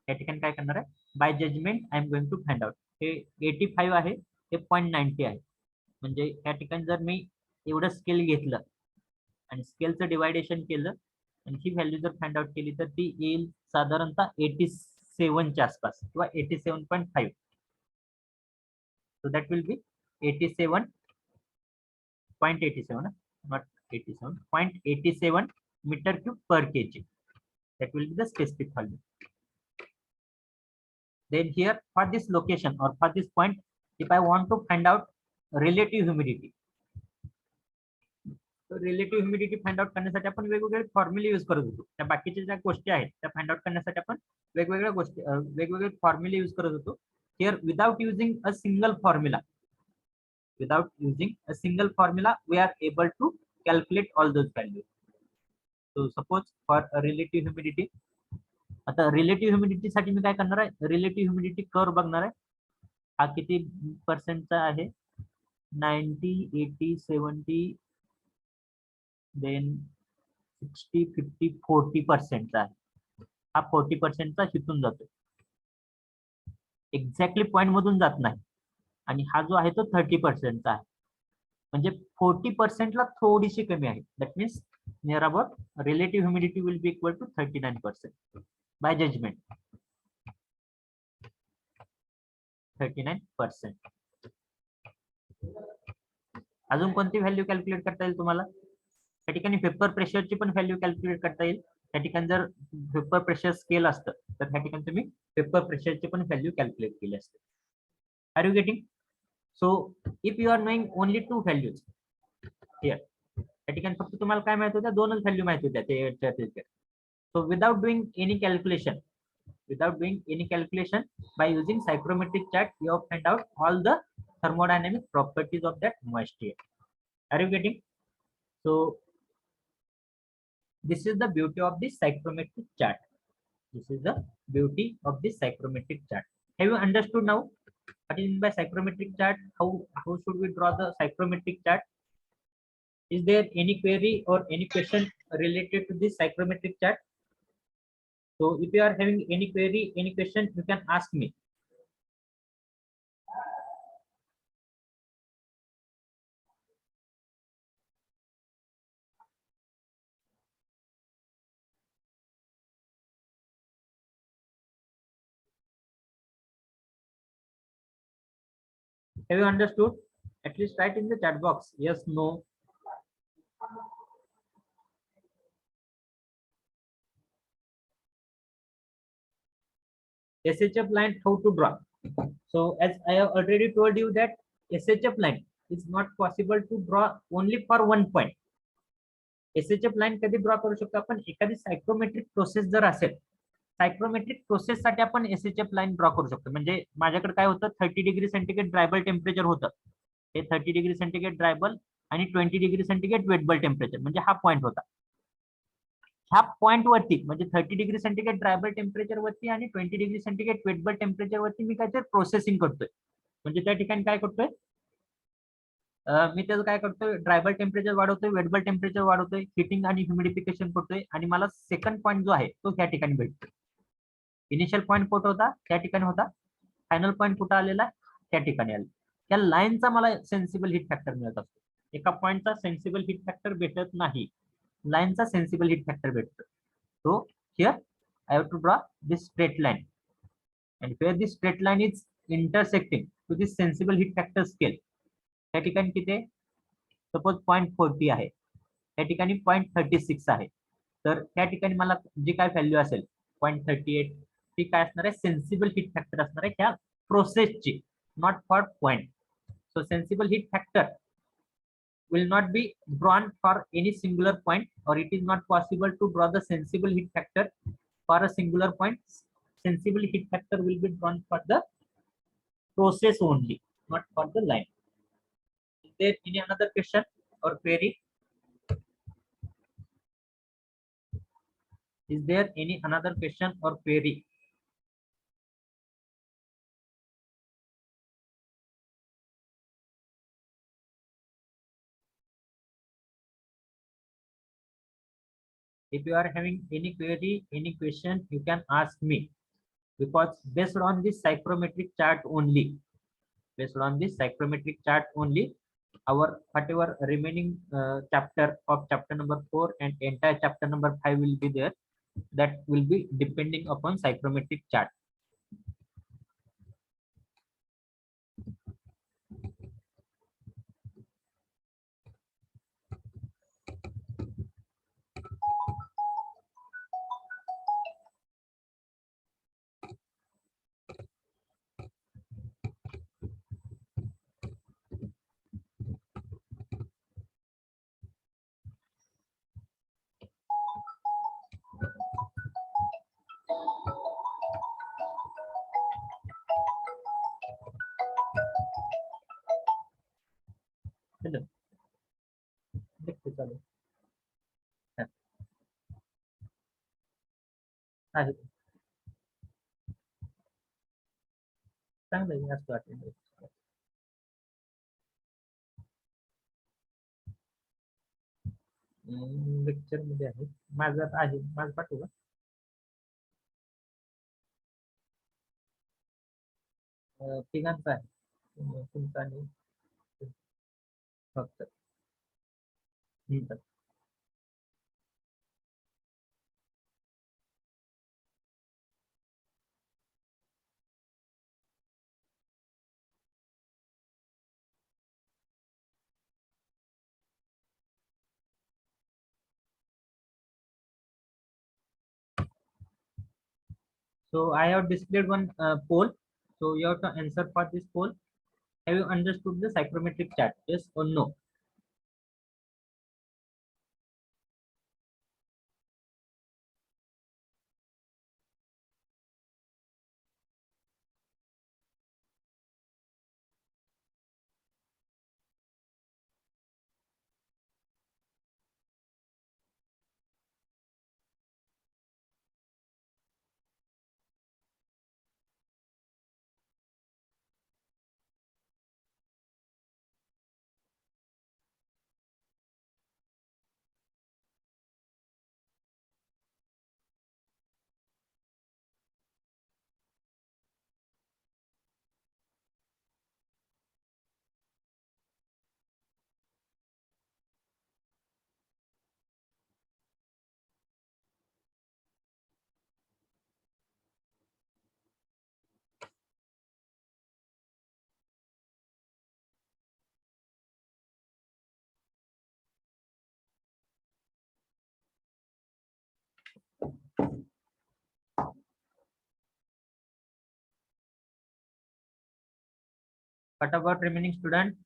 या ठिकाणी काय करणार आहे by judgement I am going to find out. हे 85 आहे हे 0.90 आहे म्हणजे या ठिकाणी जर मी एवढं स्केल घेतलं आणि स्केलचं डिवायडेशन केलं आणि ही व्हॅल्यू जर फाइंड आउट केली तर ती येईल साधारणतः 87 च्या आसपास किंवा 87.5. So that will be 87.87 not 87.87 meter cube per kg. That will be the specific value. Then here for this location or for this point, if I want to find out relative humidity, so relative humidity find out करण्यासाठी आपण वेगवेगळे फॉर्म्युले use करत होतो. त्या बाकीच्या ज्या गोष्टी आहेत त्या फाइंड आउट करण्यासाठी आपण वेगवेगळे फॉर्म्युले यूज करत होतो. Here without using a single formula, we are able to calculate all those values. So suppose for a relative humidity, आता रिलेटिव्ह ह्युमिडिटी साठी मी काय करणार आहे, रिलेटिव्ह ह्युमिडिटी कर्व बघणार आहे. हा किती पर्सेंटचा आहे, 90, 80, 70, देन 60, 50, 40% आहे. हा 40% हिथून जातो, एक्झॅक्टली पॉइंट मधून जात नाही. आणि हा जो आहे तो 30% आहे, म्हणजे 40% ला थोडीशी कमी आहे. That means near about relative humidity will be equal to 39% by judgement. 39%. अजून कोणती व्हॅल्यू कॅल्क्युलेट करता येईल तुम्हाला? त्या ठिकाणी पेपर प्रेशरची पण व्हॅल्यू कॅल्क्युलेट करता येईल. त्या ठिकाणी जर पेपर प्रेशर स्केल असतं तर त्या ठिकाणी तुम्ही पेपर प्रेशरची पण व्हॅल्यू कॅल्क्युलेट केली असते. Are you getting? So if you are knowing only 2 values here, त्या ठिकाणी फक्त तुम्हाला काय माहित होत्या, 2च व्हॅल्यू माहित होत्या ते. So without doing any calculation, by using psychrometric chart, you have find out all the thermodynamic properties of that moisture. Are you getting? So this is the beauty of this psychrometric chart. Have you understood now what is meant by psychrometric chart? How should we draw the psychrometric chart? Is there any query or any question related to this psychrometric chart? So if you are having any query, any question, you can ask me. Have you understood? At least write in the chat box yes, no. SHF line, how to draw? So as I have already told you that SHF line is not possible to draw only for one point. SHF line कधी draw करू शकतो आपण? एखादी सायक्रोमेट्रिक process जर असेल, सायक्रोमेट्रिक process साठी आपण SHF line draw करू शकतो. म्हणजे माझ्याकडे काय होतं, 30°C ड्रायबल टेम्परेचर होतं. हे 30°C ड्रायबल आणि 20°C वेटबल टेम्परेचर, म्हणजे हा पॉइंट होता. ह्या पॉइंट वरती म्हणजे 30°C ड्रायबल टेम्परेचर वरती आणि 20°C वेटबल टेम्परेचर वरती मी काहीतरी प्रोसेसिंग करतोय. म्हणजे त्या ठिकाणी काय करतोय मी, त्याचं काय करतोय, ड्रायबल टेम्परेचर वाढवतोय, वेटबल टेम्परेचर वाढवतोय, हिटिंग आणि ह्युमिडिफिकेशन करतोय, आणि मला सेकंड पॉईंट जो आहे तो त्या ठिकाणी भेटतोय. इनिशियल पॉईंट कुठं होता, त्या ठिकाणी होता. फायनल पॉईंट कुठं आलेला, त्या ठिकाणी आला. त्या लाईनचा मला सेन्सिबल हीट फॅक्टर मिळत असतो. एका पॉईंटचा सेन्सिबल हीट फॅक्टर भेटत नाही, लाईनचा सेन्सिबल हीट फॅक्टर भेटतो. So here I have to draw this straight line, and where this straight line is intersecting to this sensible heat factor scale, त्या ठिकाणी किती आहे, सपोज 0.40 आहे, त्या ठिकाणी 0.36 आहे. तर त्या ठिकाणी मला जी काय व्हॅल्यू असेल 0.38, ती काय असणार आहे, सेन्सिबल हीट फॅक्टर असणार आहे त्या प्रोसेसची, not for point. So sensible heat factor will not be drawn for any singular point, or it is not possible to draw the sensible heat factor for a singular point. Sensible heat factor will be drawn for the process only, not for the line. Is there any another question or query? Is there any another question or query? If you are having any query, any question, you can ask me, because based on this psychrometric chart only, our whatever remaining chapter of chapter number 4 and entire chapter number 5 will be there, that will be depending upon psychrometric chart. बंद देखते चालू हा, आहे चांगलं आहे, असं वाटेल lecture मध्ये आहे माझं आहे माझं पाठवू का तिघांचं आहे तुमचं आणि फक्त So I have displayed one poll. So you have to answer for this poll. Have you understood the psychrometric chart? Yes or no? What about remaining student?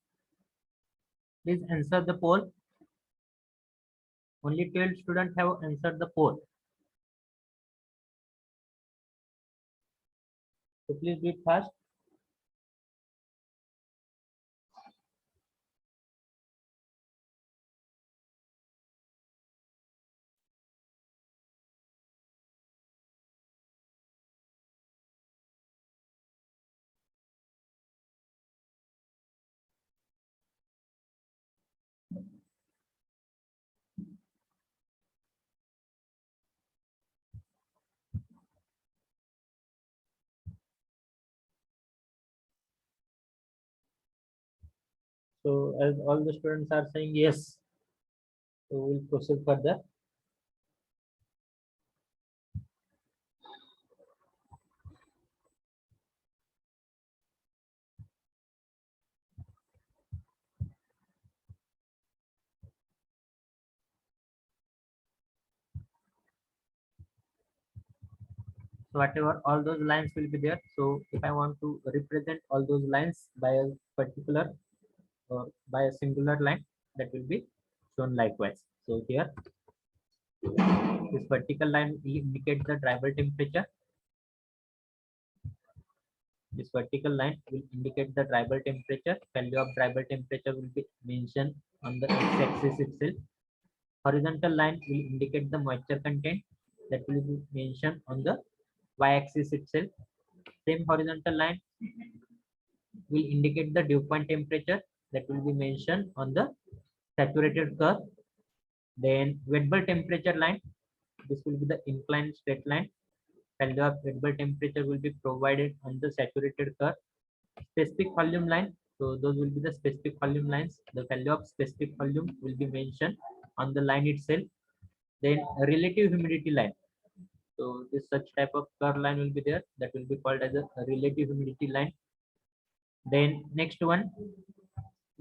Please answer the poll. Only 12 students have answered the poll. So please do it fast. So as all the students are saying yes, so we'll proceed further. So whatever all those lines will be there. So if I want to represent all those lines by a particular by a singular line, that will be shown likewise. So here this vertical line will indicate the drivable temperature. This vertical line will indicate the drivable temperature. Value of drivable temperature will be mentioned on the x-axis itself. Horizontal line will indicate the moisture content, that will be mentioned on the y-axis itself. Same horizontal line will indicate the dew point temperature, that will be mentioned on the saturated curve. Then wet bulb temperature line, this will be the inclined straight line. Value of wet bulb temperature will be provided on the saturated curve. Specific volume line, so those will be the specific volume lines. The value of specific volume will be mentioned on the line itself. Then relative humidity line, so this such type of curve line will be there, that will be called as a relative humidity line. Then next one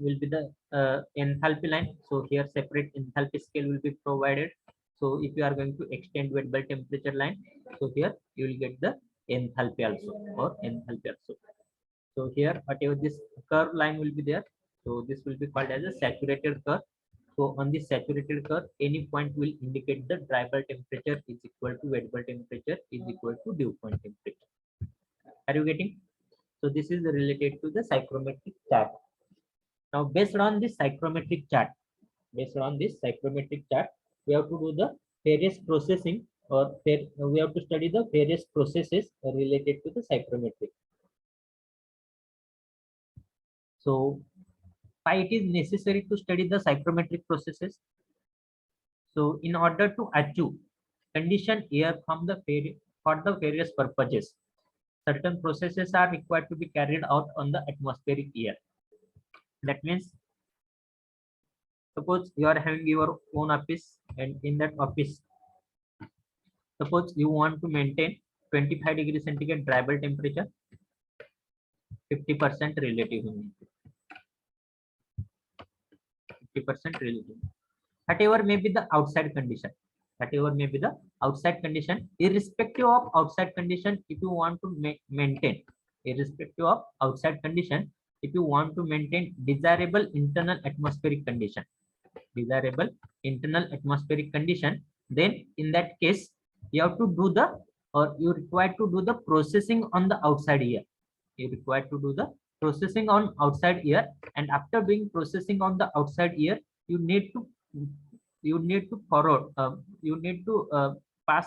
will be the enthalpy line. So here separate enthalpy scale will be provided. So if you are going to extend wet bulb temperature line, so here you will get the enthalpy also or enthalpy also. So here whatever this curve line will be there, so this will be called as a saturated curve. So on this saturated curve, any point will indicate the dry bulb temperature is equal to wet bulb temperature is equal to dew point temperature. Are you getting? So this is related to the psychrometric chart. Now, based on this psychrometric chart, we have to do the various processing, or we have to study the various processes related to the psychrometric. So, why it is necessary to study the psychrometric processes? So, in order to achieve condition here from the for the various purposes, certain processes are required to be carried out on the atmospheric air. That means, suppose you are having your own office, and in that office, suppose you want to maintain 25 degrees centigrade dry bulb temperature, 50% relative humidity, 50% relative. Whatever may be the outside condition, irrespective of outside condition, if you want to maintain, irrespective of outside condition, if you want to maintain desirable internal atmospheric condition, then in that case, you have to do the, or you required to do the processing on the outside air. You required to do the processing on outside air, and after doing processing on the outside air, you need to forward, you need to pass,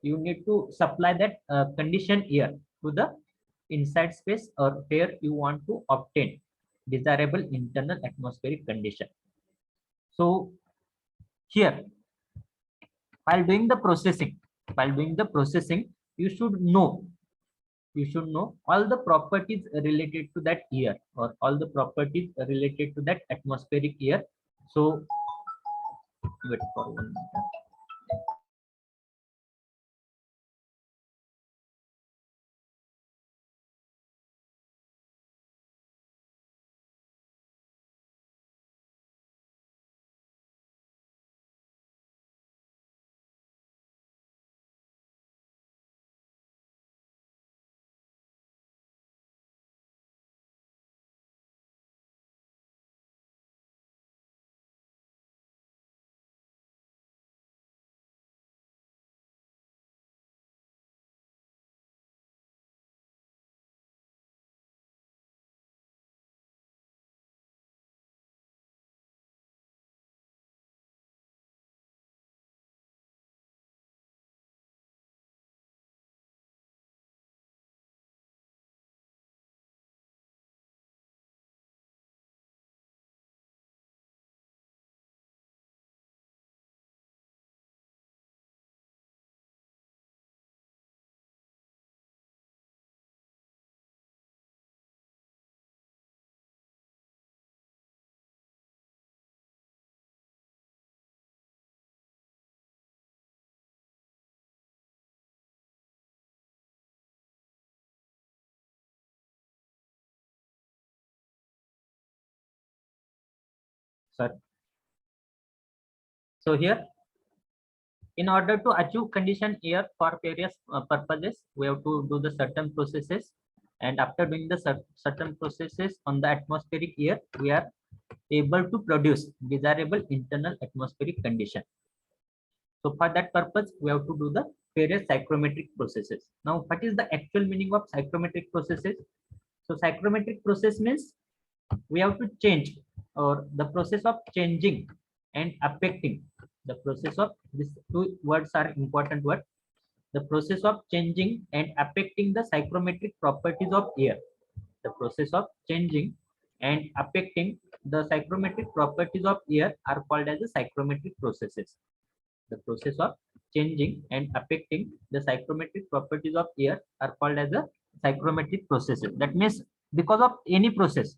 you need to supply that condition air to the inside space, or where you want to obtain desirable internal atmospheric condition. So here, while doing the processing, you should know all the properties related to that air, or all the properties related to that atmospheric air. So wait for 1 minute. Sir, so here, in order to achieve condition air for various purposes, we have to do the certain processes, and after doing the certain processes on the atmospheric air, we are able to produce desirable internal atmospheric condition. So for that purpose, we have to do the various psychrometric processes. Now, what is the actual meaning of psychrometric processes? So psychrometric process means we have to change, or the process of changing and affecting, the process of, these two words are important words, the process of changing and affecting the psychrometric properties of air. The process of changing and affecting the psychrometric properties of air are called as the psychrometric processes. The process of changing and affecting the psychrometric properties of air are called as the psychrometric processes. That means, because of any process,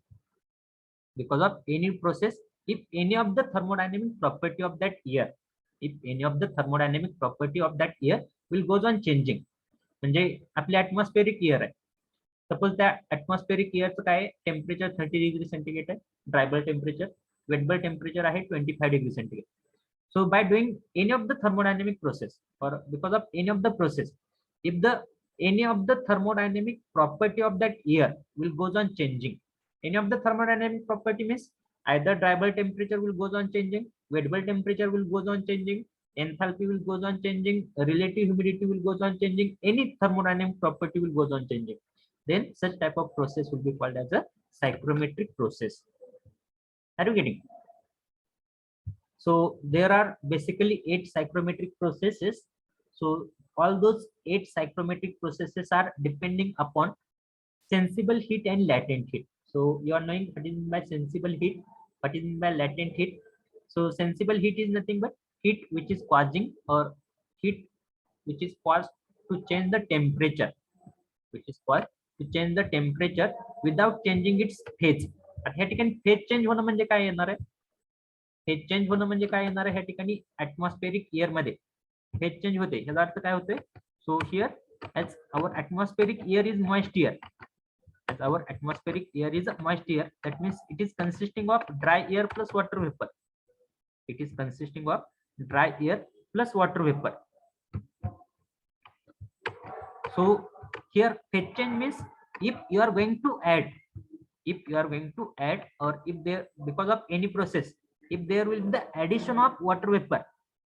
if any of the thermodynamic property of that air, will goes on changing, म्हणजे आपली atmospheric air आहे, suppose त्या atmospheric airचं काय temperature 30 degree centigrade आहे, dry bulb temperature, wait bulb temperature आहे 25 degree centigrade. So by doing any of the thermodynamic process, or because of any of the process, if any of the thermodynamic property of that air will goes on changing, any of the thermodynamic property means either dry bulb temperature will goes on changing, wet bulb temperature will goes on changing, enthalpy will goes on changing, relative humidity will goes on changing, any thermodynamic property will goes on changing, then such type of process will be called as a psychrometric process. Are you getting? So there are basically 8 psychrometric processes. So all those 8 psychrometric processes are depending upon sensible heat and latent heat. So you are knowing what is meant by sensible heat, what is meant by latent heat. So sensible heat is nothing but heat which is causing, or heat which is caused to change the temperature, which is caused to change the temperature without changing its phase. आता ह्या ठिकाणी phase change होणं म्हणजे काय येणार आहे? Phase change होणं म्हणजे काय येणार आहे? ह्या ठिकाणी ऍटमॉस्फेरिक एअर मध्ये फेज चेंज होते. ह्याचा अर्थ काय होतोय? So here as our atmospheric air is moist air, as our atmospheric air is a moist air, that means it is consisting of dry air plus water vapor. It is consisting of dry air plus water vapor. So here phase change means if you are going to add, or if there, because of any process, if there will be the addition of water vapor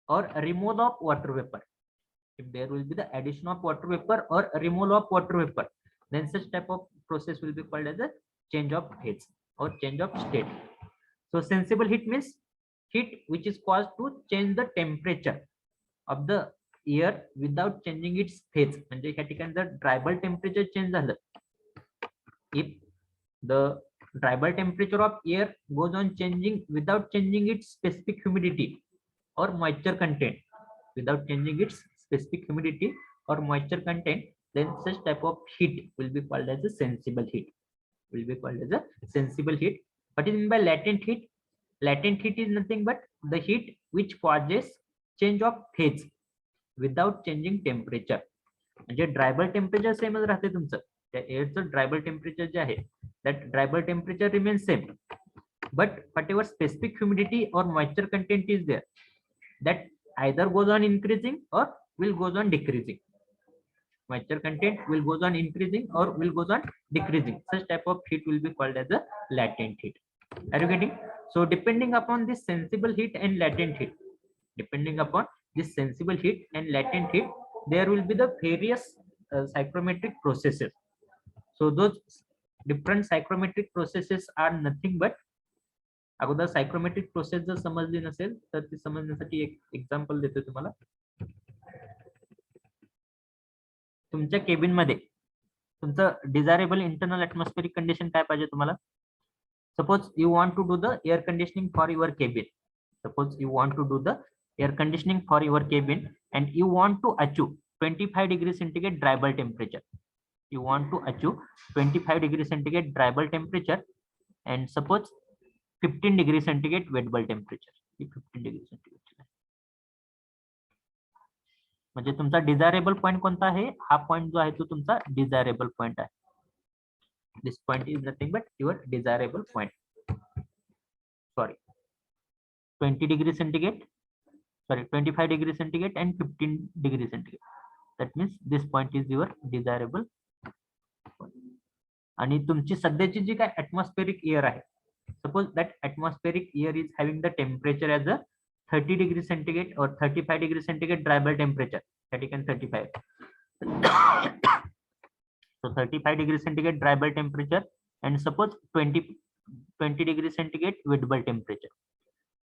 or removal of water vapor, if there will be the addition of water vapor or removal of water vapor, then such type of process will be called as a change of phase or change of state. So sensible heat means heat which is caused to change the temperature of the air without changing its phase. म्हणजे ह्या ठिकाणी जर ड्रायबल temperature change झालं, if the ड्रायबल temperature of air goes on changing without changing its specific humidity or moisture content, without changing its specific humidity or moisture content, then such type of heat will be called as a sensible heat, will be called as a sensible heat. What is meant by latent heat? Latent heat is nothing but the heat which causes change of phase without changing temperature. म्हणजे ड्रायबल temperature सेमच राहते तुमचं, त्या एअरचं ड्रायबल temperature जे आहे, that dry bulb temperature remains same, but whatever specific humidity or moisture content is there, that either goes on increasing or will goes on decreasing. Moisture content will goes on increasing or will goes on decreasing. Such type of heat will be called as a latent heat. Are you getting? So depending upon this sensible heat and latent heat, depending upon this sensible heat and latent heat, there will be the various psychrometric processes. So those different psychrometric processes are nothing but, अगोदर सायक्रोमेट्रिक process जर समजली नसेल तर ती समजण्यासाठी एक example देतो तुम्हाला. तुमच्या केबिन मध्ये तुमचं डिझायरेबल इंटरनल ऍटमॉस्फेरिक कंडिशन काय पाहिजे तुम्हाला? Suppose you want to do the air conditioning for your cabin, suppose you want to do the air conditioning for your cabin and you want to achieve 25 degree centigrade dryable temperature. You want to achieve 25 degree centigrade dryable temperature and suppose 15 degree centigrade wettable temperature. 15 degree centigrade म्हणजे तुमचा desirable point कोणता आहे? हा point जो आहे तो तुमचा desirable point आहे. This point is nothing but your desirable point. Sorry, 20 degree centigrade, sorry 25 degree centigrade and 15 degree centigrade. That means this point is your desirable point. आणि तुमची सध्याची जी काय atmospheric air आहे, suppose that atmospheric air is having the temperature as a 30 degree centigrade or 35 degree centigrade dryable temperature. That you can 35. So 35 degree centigrade dryable temperature and suppose 20 degree centigrade wettable temperature.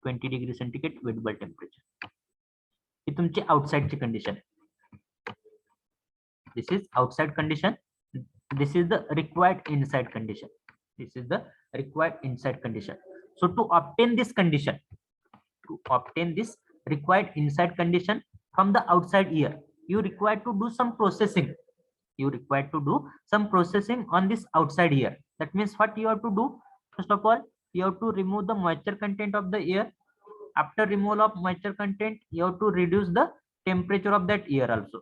20 degree centigrade wettable temperature. ही तुमची आउटसाइडची condition आहे. This is outside condition. This is the required inside condition. This is the required inside condition. So to obtain this condition, to obtain this required inside condition from the outside air, you require to do some processing. You require to do some processing on this outside air. That means what you have to do? First of all, you have to remove the moisture content of the air. After removal of moisture content, you have to reduce the temperature of that air also.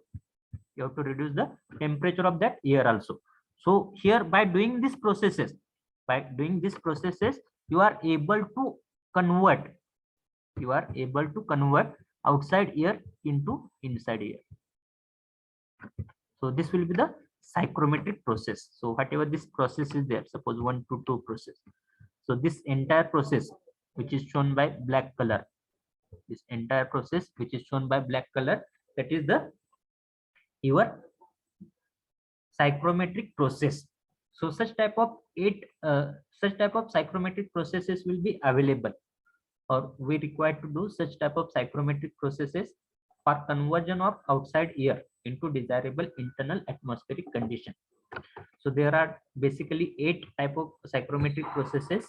You have to reduce the temperature of that air also. So here by doing these processes, you are able to convert outside air into inside air. So this will be the psychrometric process. So whatever this process is there, suppose 1 to 2 process. So this entire process which is shown by black color, this entire process which is shown by black color, that is the your psychrometric process. So such type of 8 such type of psychrometric processes will be available, or we require to do such type of psychrometric processes for conversion of outside air into desirable internal atmospheric condition. So there are basically 8 type of psychrometric processes.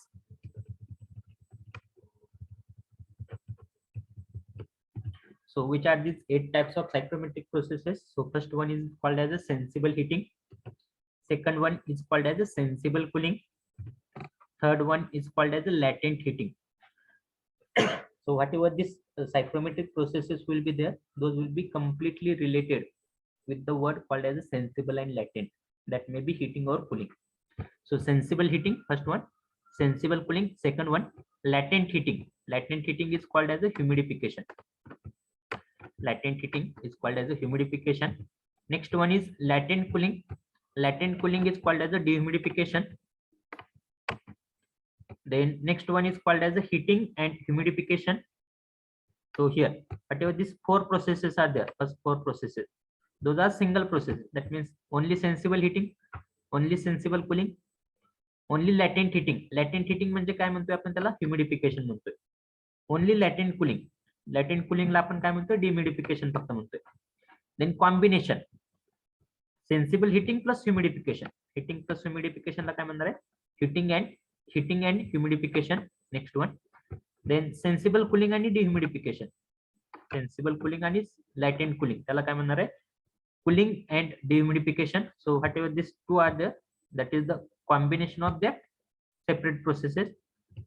So which are these 8 types of psychrometric processes? So first one is called as a sensible heating. Second one is called as a sensible cooling. Third one is called as a latent heating. So whatever these psychrometric processes will be there, those will be completely related with the word called as a sensible and latent, that may be heating or cooling. So sensible heating, first one. Sensible cooling, second one. Latent heating. Latent heating is called as a humidification. Latent heating is called as a humidification. Next one is latent cooling. Latent cooling is called as a dehumidification. Then next one is called as a heating and humidification. So here, whatever these 4 processes are there, first 4 processes, those are single processes. That means only sensible heating, only sensible cooling, only latent heating. Latent heating म्हणजे काय म्हणतोय आपण त्याला, ह्युमिडिफिकेशन म्हणतोय. Only लॅटेंट cooling. लॅटेंट कुलिंगला आपण काय म्हणतोय, dehumidification फक्त म्हणतोय. Then combination sensible heating plus humidification. Heating plus ह्युमिडिफिकेशनला काय म्हणणार आहे, heating and humidification. Next one. Then sensible cooling आणि डिह्युमिडिफिकेशन. सेन्सिबल कुलिंग आणि लॅटेंट कुलिंग, त्याला काय म्हणणार आहे, cooling and dehumidification. So whatever these two are there, that is the combination of that separate processes.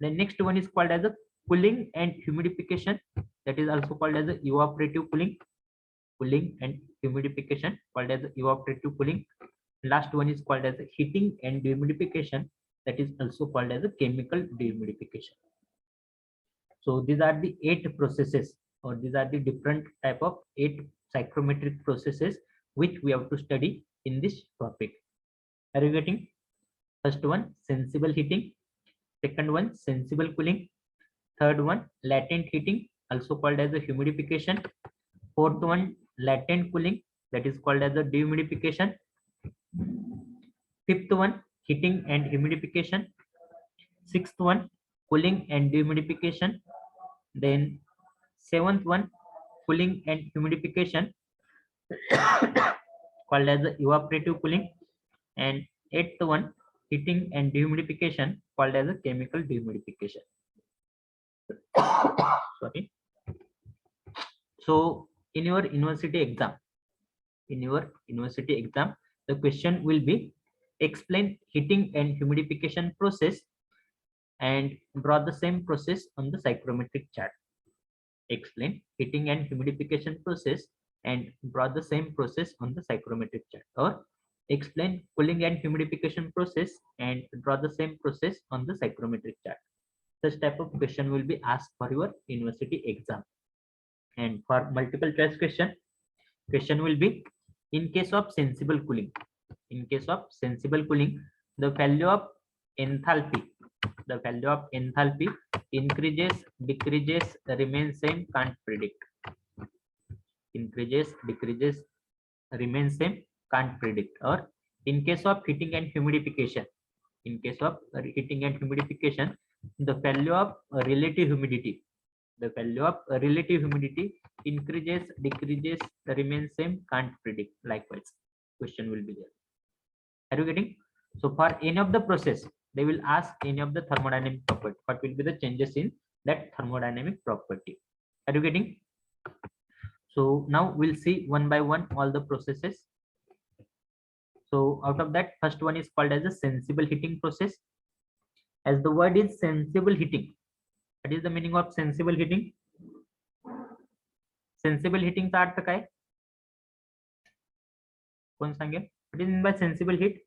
The next one is called as a cooling and humidification, that is also called as a evaporative cooling. Cooling and humidification called as evaporative cooling. Last one is called as heating and dehumidification, that is also called as a chemical dehumidification. So these are the 8 processes, or these are the different type of 8 psychrometric processes which we have to study in this topic. Are you getting? First one, sensible heating. Second one, sensible cooling. Third one, latent heating, also called as a humidification. Fourth one, latent cooling, that is called as a dehumidification. Fifth one, heating and humidification. Sixth one, cooling and dehumidification. Then seventh one, cooling and humidification, called as evaporative cooling. And eighth one, heating and dehumidification, called as a chemical dehumidification. Sorry. So in your university exam, the question will be, explain heating and humidification process and draw the same process on the psychrometric chart. Explain heating and humidification process and draw the same process on the psychrometric chart. Or explain cooling and humidification process and draw the same process on the psychrometric chart. Such type of question will be asked for your university exam. And for multiple choice question will be, in case of sensible cooling, the value of enthalpy increases, decreases, remains same, can't predict. Increases, decreases, remains same, can't predict. Or in case of heating and humidification, the value of relative humidity, increases, decreases, remains same, can't predict. Likewise, question will be there. Are you getting? So for any of the process, they will ask any of the thermodynamic property. What will be the changes in that thermodynamic property? Are you getting? So now we'll see one by one all the processes. So out of that, first one is called as a sensible heating process. As the word is sensible heating, what is the meaning of sensible heating? Sensible heating चा अर्थ काय? कोण सांगेल? What is meant by sensible heat?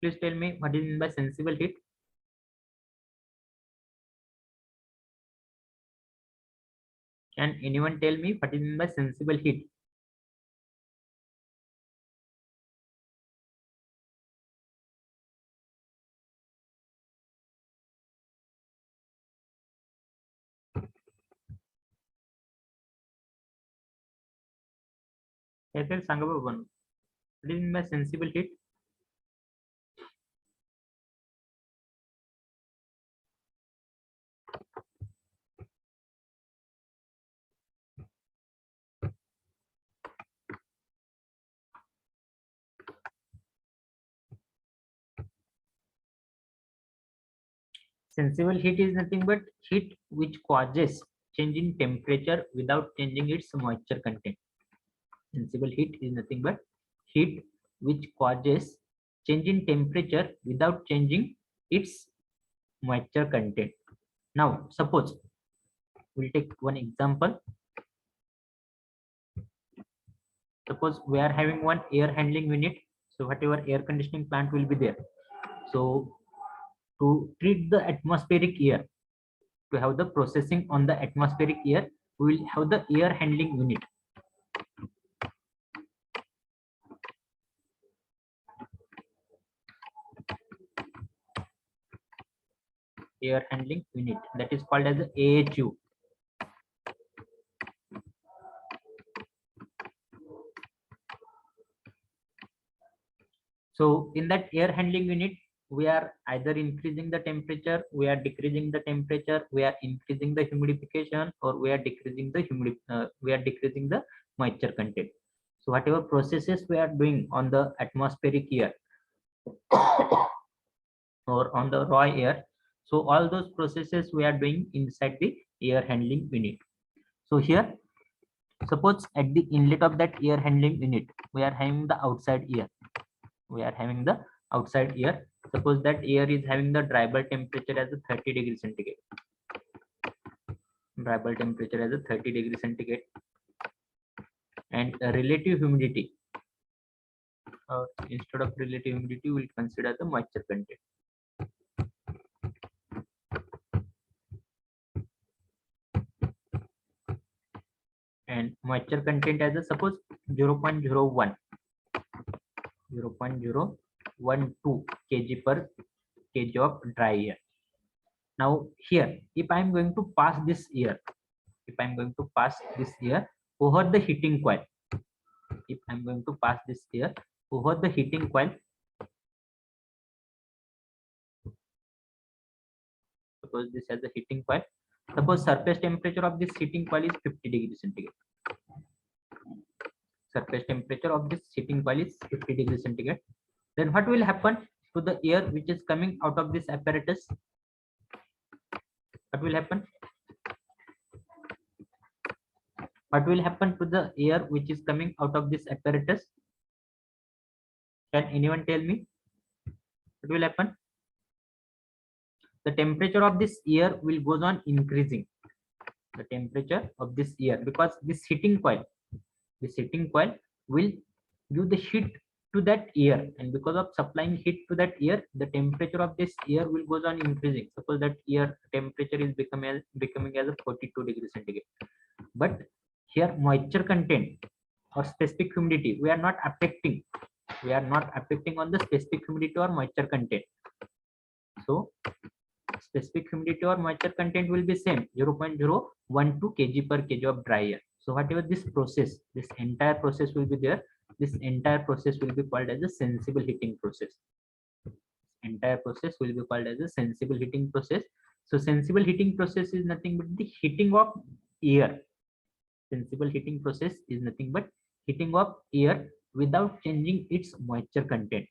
Please tell me what is meant by sensible heat. Can anyone tell me what is meant by sensible heat? Sanga Baba, what is meant by sensible heat? Sensible heat is nothing but heat which causes change in temperature without changing its moisture content. Sensible heat is nothing but heat which causes change in temperature without changing its moisture content. Now, suppose we'll take one example. Suppose we are having one air handling unit. So whatever air conditioning plant will be there. So to treat the atmospheric air, to have the processing on the atmospheric air, we will have the air handling unit. Air handling unit, that is called as the AHU. So in that air handling unit, we are either increasing the temperature, we are decreasing the temperature, we are increasing the humidification, or we are decreasing the moisture content. So whatever processes we are doing on the atmospheric air or on the raw air, so all those processes we are doing inside the air handling unit. So here, suppose at the inlet of that air handling unit, we are having the outside air. We are having the outside air. Suppose that air is having the dry bulb temperature as a 30 degrees centigrade. Dry bulb temperature as a 30 degrees centigrade, and relative humidity. Instead of relative humidity, we'll consider the moisture content. And moisture content as a suppose 0.01. 0.012 kg per kg of dry air. Now here, if I am going to pass this air, over the heating coil, if I am going to pass this air over the heating coil, suppose this as a heating coil, suppose surface temperature of this heating coil is 50 degrees centigrade. Surface temperature of this heating coil is 50 degrees centigrade. Then what will happen to the air which is coming out of this apparatus? What will happen? What will happen to the air which is coming out of this apparatus? Can anyone tell me? What will happen? The temperature of this air will goes on increasing. The temperature of this air, because this heating coil will give the heat to that air, and because of supplying heat to that air, the temperature of this air will goes on increasing. Suppose that air temperature is becoming as a 42 degrees centigrade, but here moisture content or specific humidity we are not affecting on the specific humidity or moisture content. So specific humidity or moisture content will be same, 0.012 kg per kg of dry air. So whatever this entire process will be there, this entire process will be called as a sensible heating process. Entire process will be called as a sensible heating process. So sensible heating process is nothing but the heating of air. Sensible heating process is nothing but heating of air without changing its moisture content.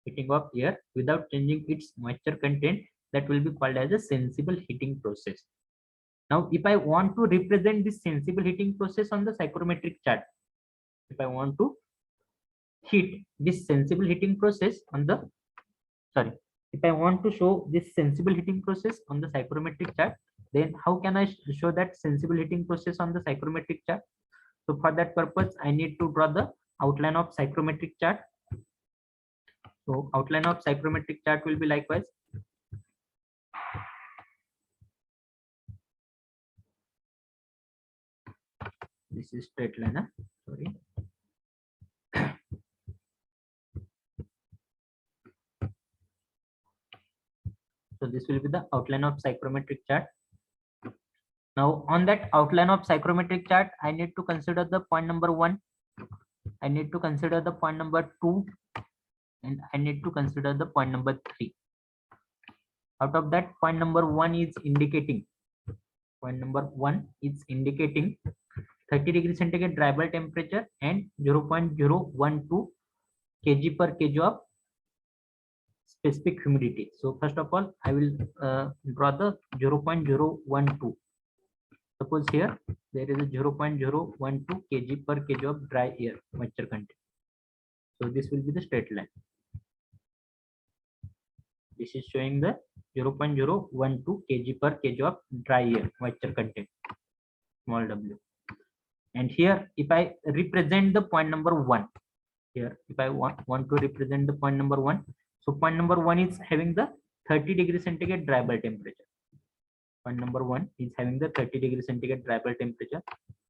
Heating of air without changing its moisture content, that will be called as a sensible heating process. Now, if I want to represent this sensible heating process on the psychrometric chart, if I want to heat this sensible heating process on the, if I want to show this sensible heating process on the psychrometric chart, then how can I show that sensible heating process on the psychrometric chart? So for that purpose, I need to draw the outline of psychrometric chart. So outline of psychrometric chart will be likewise. This is straight line, sorry. So this will be the outline of psychrometric chart. Now on that outline of psychrometric chart, I need to consider the point number 1. I need to consider the point number 2, and I need to consider the point number 3. Out of that, point number 1 is indicating. Point number 1 is indicating 30 degrees centigrade dry bulb temperature and 0.012 kg per kg of specific humidity. So first of all, I will draw the 0.012. Suppose here there is a 0.012 kg per kg of dry air moisture content. So this will be the straight line. This is showing the 0.012 kg per kg of dry air moisture content, small w. And here, if I represent the point number 1, here if I want to represent the point number 1, so point number 1 is having the 30 degree centigrade dry bulb temperature. Point number 1 is having the 30 degree centigrade dry bulb temperature.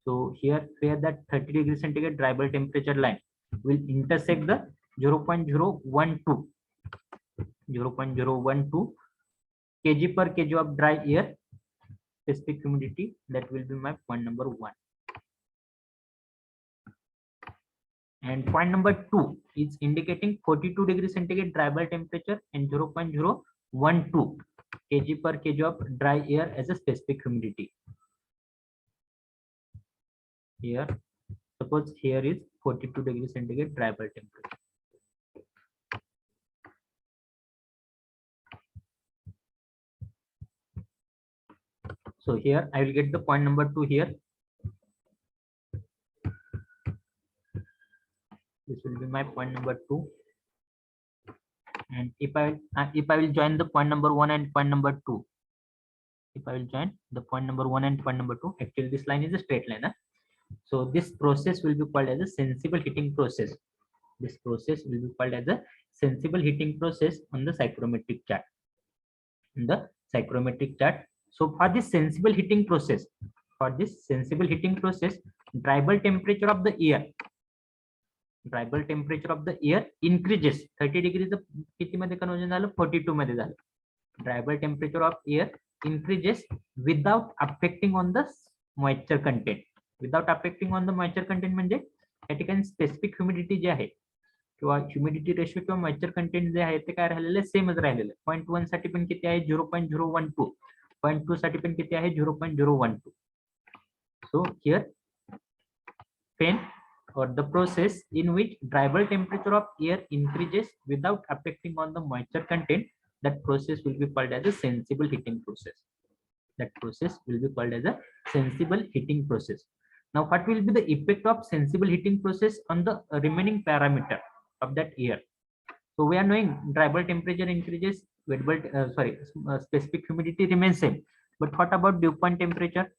So here where that 30 degree centigrade dry bulb temperature line will intersect the 0.012 kg per kg of dry air specific humidity, that will be my point number 1. And point number 2 is indicating 42 degree centigrade dry bulb temperature and 0.012 kg per kg of dry air as a specific humidity. Here, suppose here is 42 degree centigrade dry bulb temperature. So here I will get the point number 2 here. This will be my point number 2. And if I will join the point number 1 and point number 2, if I will join the point number 1 and point number 2, actually this line is a straight line. So this process will be called as a sensible heating process. This process will be called as a sensible heating process on the psychrometric chart. In the psychrometric chart. So for this sensible heating process, dry bulb temperature of the air, increases 30 degrees किती मध्ये conversion झालं, 42 मध्ये झालं. Dry bulb temperature of air increases without affecting on the moisture content. Without affecting on the moisture content म्हणजे या ठिकाणी specific humidity जे आहे किंवा ह्युमिडिटी रेशो किंवा मॉइश्चर कंटेंट जे आहे ते काय राहिलेलं आहे, सेमच राहिलेलं आहे. 0.1 साठी पण किती आहे, 0.012. 0.2 साठी पण किती आहे, 0.012. So here fan or the process in which dry bulb temperature of air increases without affecting on the moisture content, that process will be called as a sensible heating process. That process will be called as a sensible heating process. Now what will be the effect of sensible heating process on the remaining parameter of that air? So we are knowing dry bulb temperature increases, wet bulb specific humidity remains same. But what about dew point temperature?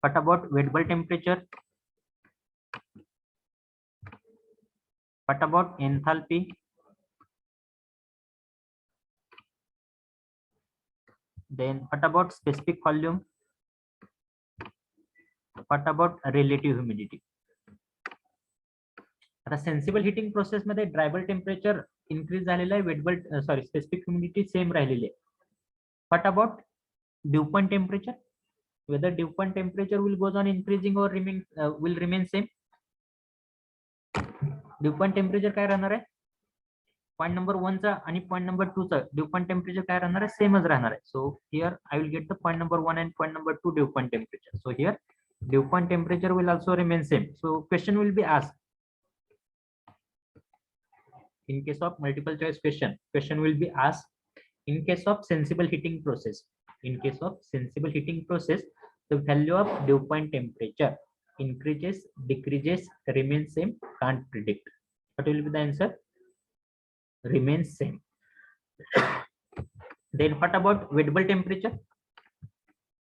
What about wet bulb temperature? What about enthalpy? Then what about specific volume? What about relative humidity? आता sensible heating process मध्ये dry bulb temperature increase झालेलं आहे, wet bulb specific humidity same राहिलेली आहे. What about dew point temperature? Whether dew point temperature will goes on increasing और will remain same. Dew point temperature काय राहणार आहे, point number 1 चा आणि पॉइंट नंबर 2 चा ड्यू पॉइंट टेम्परेचर काय राहणार आहे, सेमच राहणार आहे. सो here I will get the point number 1 and point number 2 due point temperature. So here due point temperature will also remain same. So question will be asked in case of multiple choice question will be asked in case of sensible heating process. In case of sensible heating process, the value of dew point temperature increases, decreases, remains same, can't predict. What will be the answer? Remains same. Then what about wet bulb temperature?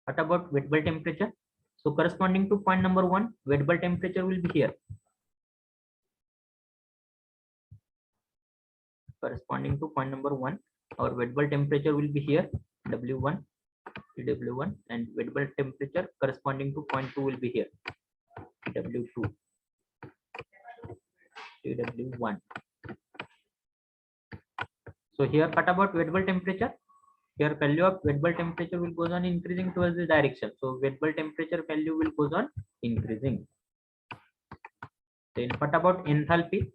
What about wet bulb temperature? So corresponding to point number 1, wet bulb temperature will be here. Corresponding to point number 1, our wet bulb temperature will be here, W1, W1, and wet bulb temperature corresponding to point 2 will be here, W2, W1. So here, what about wet bulb temperature? Here value of wet bulb temperature will goes on increasing towards this direction. So wet bulb temperature value will goes on increasing. Then what about enthalpy?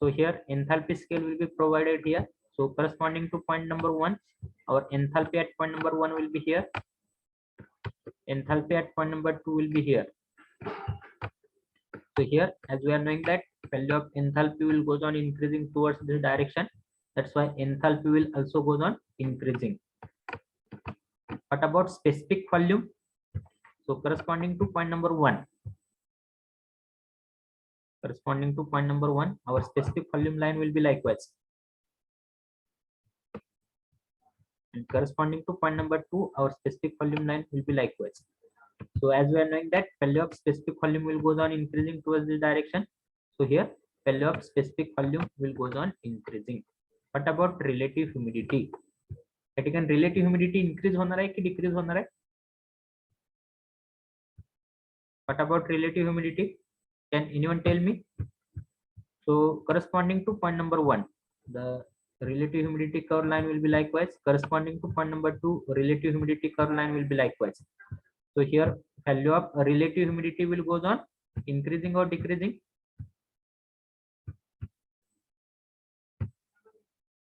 So here enthalpy scale will be provided here. So corresponding to point number 1, our enthalpy at point number 1 will be here. Enthalpy at point number 2 will be here. So here, as we are knowing that value of enthalpy will goes on increasing towards this direction. That's why enthalpy will also goes on increasing. What about specific volume? So corresponding to point number 1, our specific volume line will be likewise. And corresponding to point number 2, our specific volume line will be likewise. So as we are knowing that value of specific volume will goes on increasing towards this direction. So here value of specific volume will goes on increasing. What about relative humidity? या ठिकाणी relative humidity increase होणार आहे की decrease होणार आहे? What about relative humidity? Can anyone tell me? So corresponding to point number 1, the relative humidity curve line will be likewise. Corresponding to point number 2, relative humidity curve line will be likewise. So here value of relative humidity will goes on increasing or decreasing?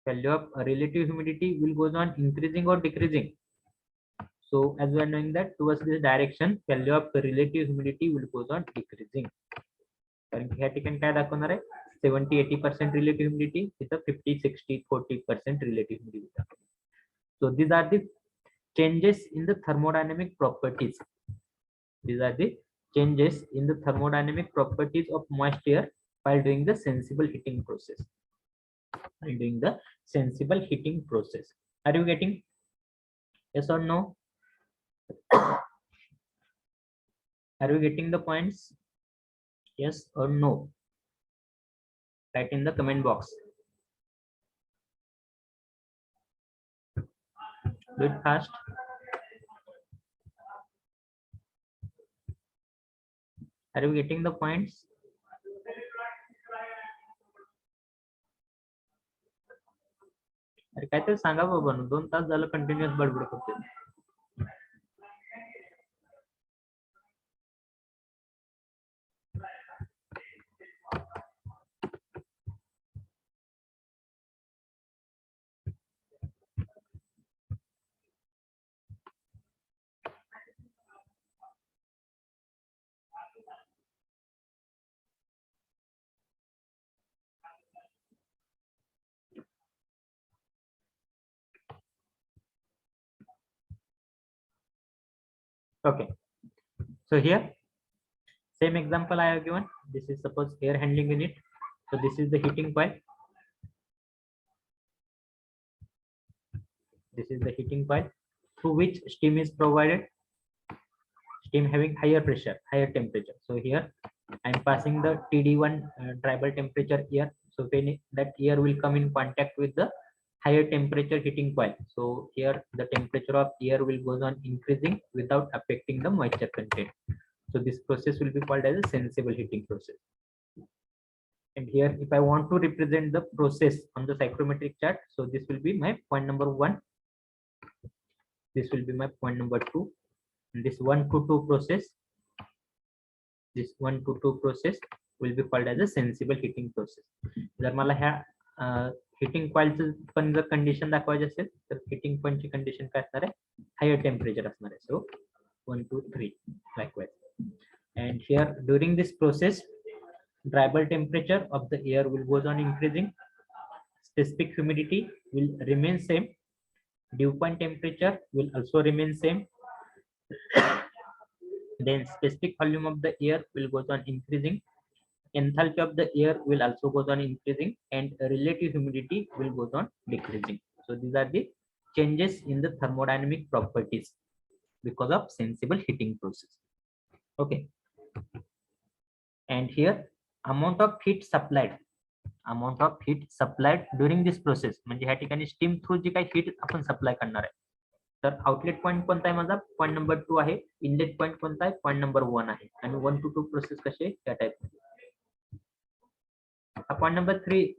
Value of relative humidity will goes on increasing or decreasing? So as we are knowing that towards this direction value of relative humidity will goes on decreasing. कारण की ह्या ठिकाणी काय दाखवणार आहे 70-80% relative humidity, इथं 50-60-40% relative humidity. So these are the changes in the thermodynamic properties. These are the changes in the thermodynamic properties of moist air while doing the sensible heating process. While doing the sensible heating process. Are you getting? Yes or no? Are you getting the points? Yes or no? Write in the comment box. Do it fast. Are you getting the points? अरे काहीतरी सांगा बाबा, 2 तास झालं continuous बडबड करते. Okay, so here same example I have given. This is suppose air handling unit. So this is the heating coil. This is the heating coil through which steam is provided. Steam having higher pressure, higher temperature. So here I am passing the TD1 tribal temperature here. So when that air will come in contact with the higher temperature heating coil. So here the temperature of air will goes on increasing without affecting the moisture content. So this process will be called as a sensible heating process. And here if I want to represent the process on the psychrometric chart, so this will be my point number 1. This will be my point number 2. And this 1 to 2 process, this 1 to 2 process will be called as a sensible heating process. जर मला ह्या heating coil पण जर condition दाखवायची असेल तर heating point ची condition काय असणार आहे, higher temperature असणार आहे. So 1 2 3 likewise. And here during this process tribal temperature of the air will goes on increasing, specific humidity will remain same, dew point temperature will also remain same, then specific volume of the air will goes on increasing, enthalpy of the air will also goes on increasing, and relative humidity will goes on decreasing. So these are the changes in the thermodynamic properties because of sensible heating process. Okay, and here amount of heat supplied during this process, म्हणजे ह्या ठिकाणी steam through जी काही heat आपण supply करणार आहे. तर outlet point कोणता आहे माझा, पॉइंट नंबर 2 आहे. इनलेट पॉइंट कोणता आहे, पॉइंट नंबर 1 आहे. आणि 1 to 2 प्रोसेस कसे त्या टाइप. हा पॉइंट नंबर 3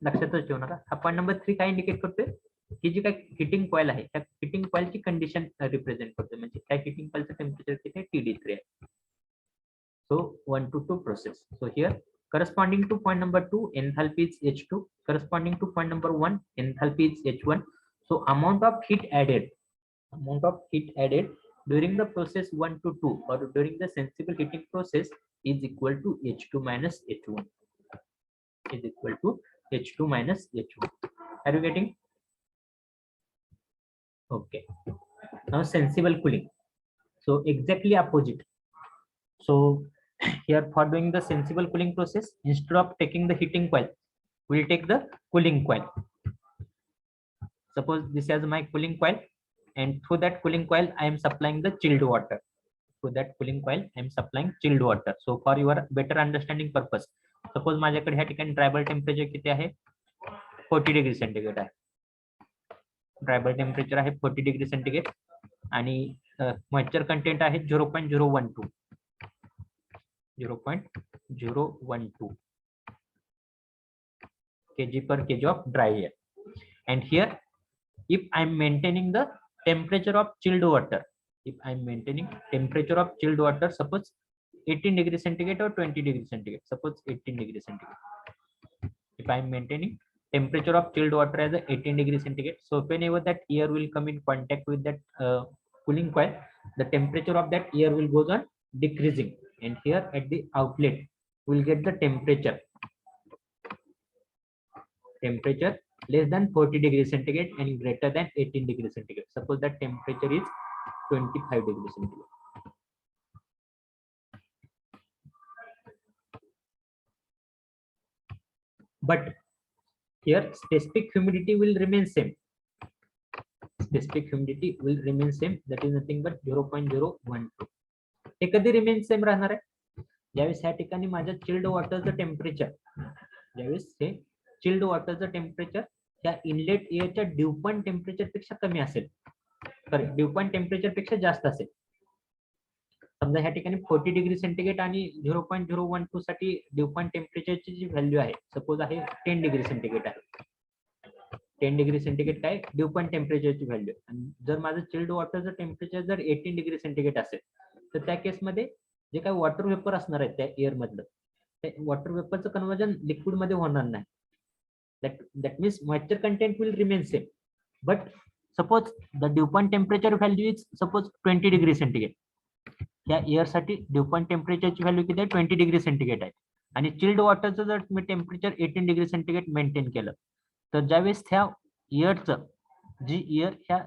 लक्षातच ठेवू नका. हा पॉइंट नंबर 3 काय इंडिकेट करतोय की जी काही हिटिंग कॉइल आहे त्या हिटिंग कॉइलची कंडिशन रिप्रेझेंट करते, म्हणजे त्या हिटिंग कॉइलचं टेम्परेचर किती आहे, TD3 आहे. So 1 to 2 process. So here corresponding to point number 2 enthalpy is H2, corresponding to point number 1 enthalpy is H1. So amount of heat added during the process 1 to 2 or during the sensible heating process is equal to H2 minus H1, is equal to H2 minus H1. Are you getting? Okay. Now sensible cooling. So exactly opposite. So here for doing the sensible cooling process, instead of taking the heating coil, we'll take the cooling coil. Suppose this is my cooling coil, and through that cooling coil, I am supplying the chilled water. Through that cooling coil, I am supplying chilled water. So for your better understanding purpose, suppose माझ्याकडे ह्या ठिकाणी ड्रायबल temperature किती आहे? 40 degree centigrade आहे. ड्रायबल temperature आहे 40 degree centigrade आणि moisture content आहे 0.012 kg per kg of dry air. And here, if I'm maintaining the temperature of chilled water, suppose 18 degree centigrade or 20 degree centigrade, suppose 18 degree centigrade. If I'm maintaining temperature of chilled water as a 18 degree centigrade, so whenever that air will come in contact with that cooling coil, the temperature of that air will goes on decreasing, and here at the outlet we'll get the temperature less than 40 degrees centigrade and greater than 18 degrees centigrade. Suppose that temperature is 25 degrees centigrade. But here specific humidity will remain same. That is nothing but 0.012. हे कधी remain same राहणार आहे? ज्यावेळेस ह्या ठिकाणी माझ्या chilled वॉटरचं temperature, ज्यावेळेस हे chilled वॉटरचं temperature त्या inlet एअरच्या due point temperature पेक्षा कमी असेल, सॉरी ड्यू पॉइंट टेम्परेचर पेक्षा जास्त असेल. समजा ह्या ठिकाणी 40 डिग्री सेंटीग्रेड आणि 0.012 साठी ड्यू पॉइंट टेम्परेचरची जी व्हॅल्यू आहे, सपोज आहे 10 डिग्री सेंटीग्रेड आहे. 10 डिग्री सेंटीग्रेड काय ड्यू पॉइंट टेम्परेचरची व्हॅल्यू. आणि जर माझं चिल्ड वॉटरचं टेम्परेचर जर 18 डिग्री सेंटीग्रेड असेल, तर त्या केसमध्ये जे काही वॉटर वेपर असणार आहे त्या एअर मधलं, ते वॉटर वेपरचं कन्वर्जन लिक्विड मध्ये होणार नाही. that means moisture content will remain same, but suppose the dew point temperature value is suppose 20 degree centigrade. या एअर साठी ड्यू पॉइंट टेम्परेचरची व्हॅल्यू किती आहे? 20 डिग्री सेंटीग्रेड आहे. आणि चिल्ड वॉटरचं जर तुम्ही टेम्परेचर 18 डिग्री सेंटीग्रेड मेंटेन केलं, तर ज्यावेळेस त्या एअरचं जी एअर ह्या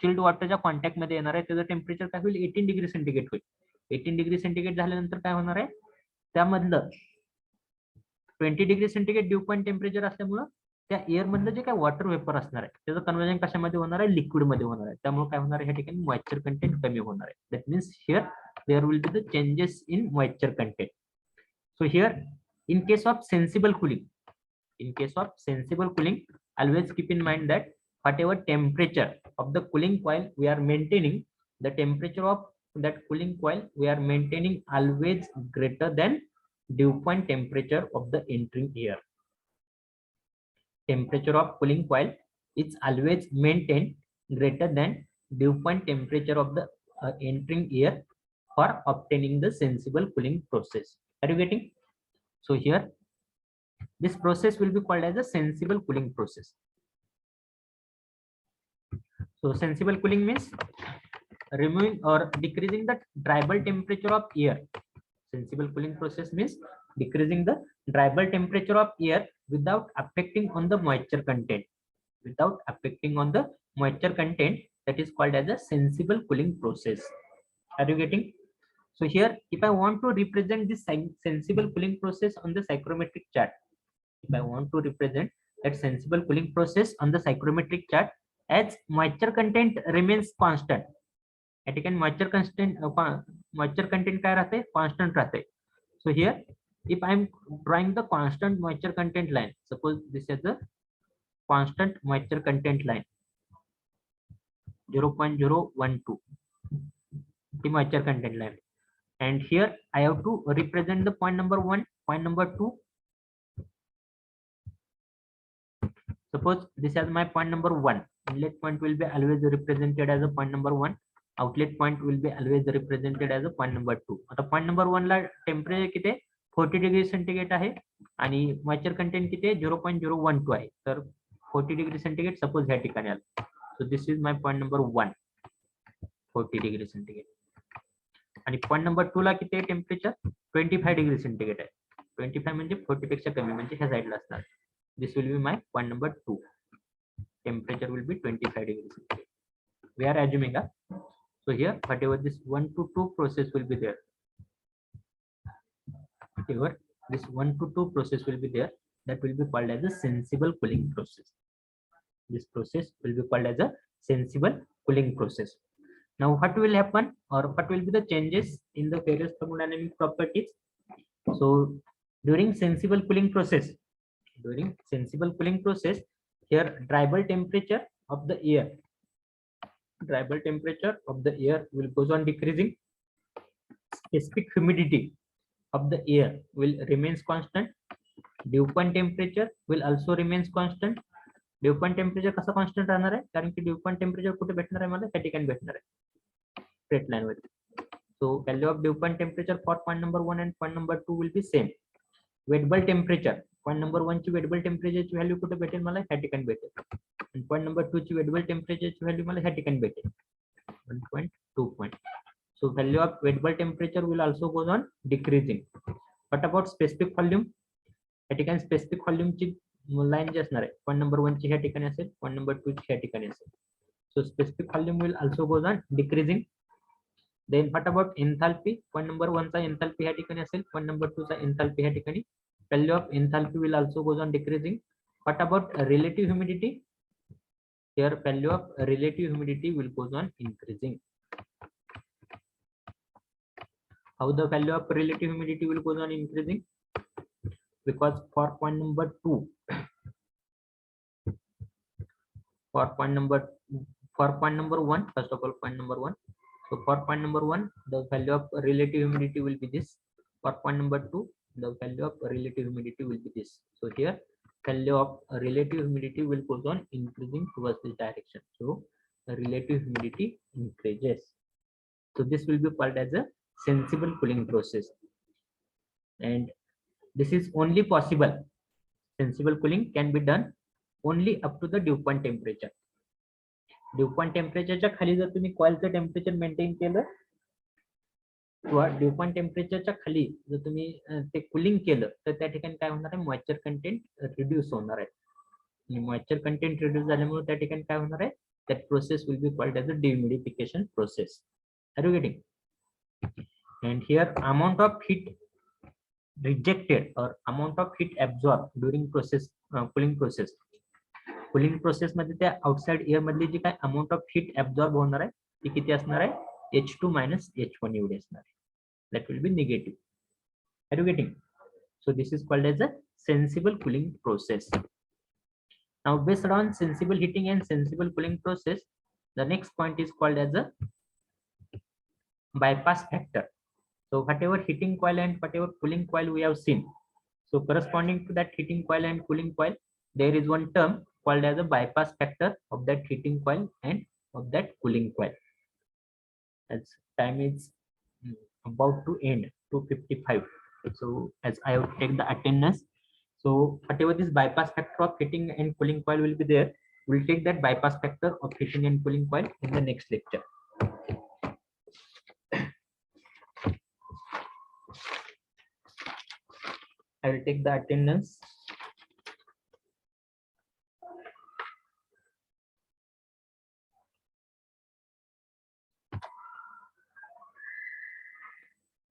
चिल्ड वॉटरच्या कॉन्टॅक्ट मध्ये येणार आहे, त्याचं टेम्परेचर काय होईल? 18 डिग्री सेंटीग्रेड होईल. 18 डिग्री सेंटीग्रेड झाल्यानंतर काय होणार आहे? त्यामधलं 20 degree centigrade due point temperature असल्यामुळं त्या एअर मधलं जे काय वॉटर वेपर असणार आहे, त्याचं कन्वर्जन कशामध्ये होणार आहे? लिक्विड मध्ये होणार आहे. त्यामुळे काय होणार आहे? ह्या ठिकाणी मॉइश्चर कंटेंट कमी होणार आहे. That means here there will be the changes in moisture content. So here in case of sensible cooling, always keep in mind that whatever temperature of the cooling coil we are maintaining, the temperature of that cooling coil we are maintaining always greater than dew point temperature of the entering air. Temperature of cooling coil is always maintained greater than dew point temperature of the entering air for obtaining the sensible cooling process. Are you getting? So here this process will be called as a sensible cooling process. So sensible cooling means removing or decreasing the dry bulb temperature of air. Sensible cooling process means decreasing the dry bulb temperature of air without affecting on the moisture content. That is called as a sensible cooling process. Are you getting? So here, if I want to represent this sensible cooling process on the psychrometric chart, as moisture content remains constant, moisture content काय राहते? Constant राहते. So here, if I am drawing the constant moisture content line, suppose this is the constant moisture content line, 0.012, the moisture content line. And here I have to represent the point number 1, point number 2. Suppose this is my point number 1. Inlet point will be always represented as a point number 1. Outlet point will be always represented as a point number 2. आता point number 1 ला temperature किती आहे? 40 degree centigrade आहे आणि moisture content किती आहे? 0.012 आहे. तर 40 degree centigrade suppose ह्या ठिकाणी आलं. So this is my point number 1, 40 degree centigrade. आणि पॉइंट नंबर 2 ला किती आहे टेम्परेचर? 25 डिग्री सेंटीग्रेड आहे. 25 म्हणजे 40 पेक्षा कमी, म्हणजे ह्या साईडला असणार. This will be my point number 2. Temperature will be 25 degrees. We are assuming that. So here, whatever this 1 to 2 process will be there. Whatever this 1 to 2 process will be there, that will be called as a sensible cooling process. This process will be called as a sensible cooling process. Now, what will happen, or what will be the changes in the various thermodynamic properties? So, during sensible cooling process, here dryball temperature of the air, will goes on decreasing. Specific humidity of the air will remains constant. Dew point temperature will also remains constant. Due point temperature कसं constant राहणार आहे, कारण की due point temperature कुठे भेटणार आहे, मला त्या ठिकाणी भेटणार आहे स्ट्रेट लाईन वरती. सो value of dew point temperature for point number 1 and point number 2 will be same. Wettable temperature, point number 1 ची वेटेबल टेम्परेचरची व्हॅल्यू कुठे भेटेल, मला ह्या ठिकाणी भेटेल. आणि पॉइंट नंबर 2 ची वेटेबल टेम्परेचरची व्हॅल्यू मला ह्या ठिकाणी भेटेल 1.2 point. So value of wettable temperature will also goes on decreasing. What about specific volume, या ठिकाणी स्पेसिफिक व्हॉल्यूमची लाईन जी असणार आहे पॉइंट नंबर 1 ची ह्या ठिकाणी असेल, पॉइंट नंबर 2 ची ह्या ठिकाणी असेल. So specific volume will also goes on decreasing. Then what about enthalpy, point number 1 चा एन्थाल्पी ह्या ठिकाणी असेल, पॉइंट नंबर 2 चा एन्थाल्पी ह्या ठिकाणी. Value of enthalpy will also goes on decreasing. What about relative humidity, here value of relative humidity will goes on increasing. How the value of relative humidity will goes on increasing? Because for point number 2, for point number 1, first of all point number 1. So for point number 1, the value of relative humidity will be this. For point number 2, the value of relative humidity will be this. So here value of relative humidity will goes on increasing towards this direction. So the relative humidity increases. So this will be called as a sensible cooling process, and this is only possible. Sensible cooling can be done only up to the dew point temperature. Dew point temperature च्या खाली जर तुम्ही कॉइलचं temperature maintain केलं किंवा due point टेम्परेचरच्या खाली जर तुम्ही ते कुलिंग केलं तर त्या ठिकाणी काय होणार आहे, मॉइश्चर कंटेंट रिड्यूस होणार आहे. आणि मॉइश्चर कंटेंट रिड्यूस झाल्यामुळे त्या ठिकाणी काय होणार आहे, that process will be called as a dehumidification process. Are you getting? And here amount of heat rejected or amount of heat absorbed during process cooling process मध्ये त्या आउटसाइड एअर मधली जी काय अमाउंट ऑफ हीट ऍब्झॉर्ब होणार आहे ती किती असणार आहे, H2 minus H1 एवढी असणार आहे. That will be negative. Are you getting? So this is called as a sensible cooling process. Now based on sensible heating and sensible cooling process, the next point is called as a bypass factor. So whatever heating coil and whatever cooling coil we have seen, so corresponding to that heating coil and cooling coil, there is one term called as a bypass factor of that heating coil and of that cooling coil. As time is about to end, 2:55. So as I have take the attendance, so whatever this bypass factor of heating and cooling coil will be there, we'll take that bypass factor of heating and cooling coil in the next lecture. I will take the attendance.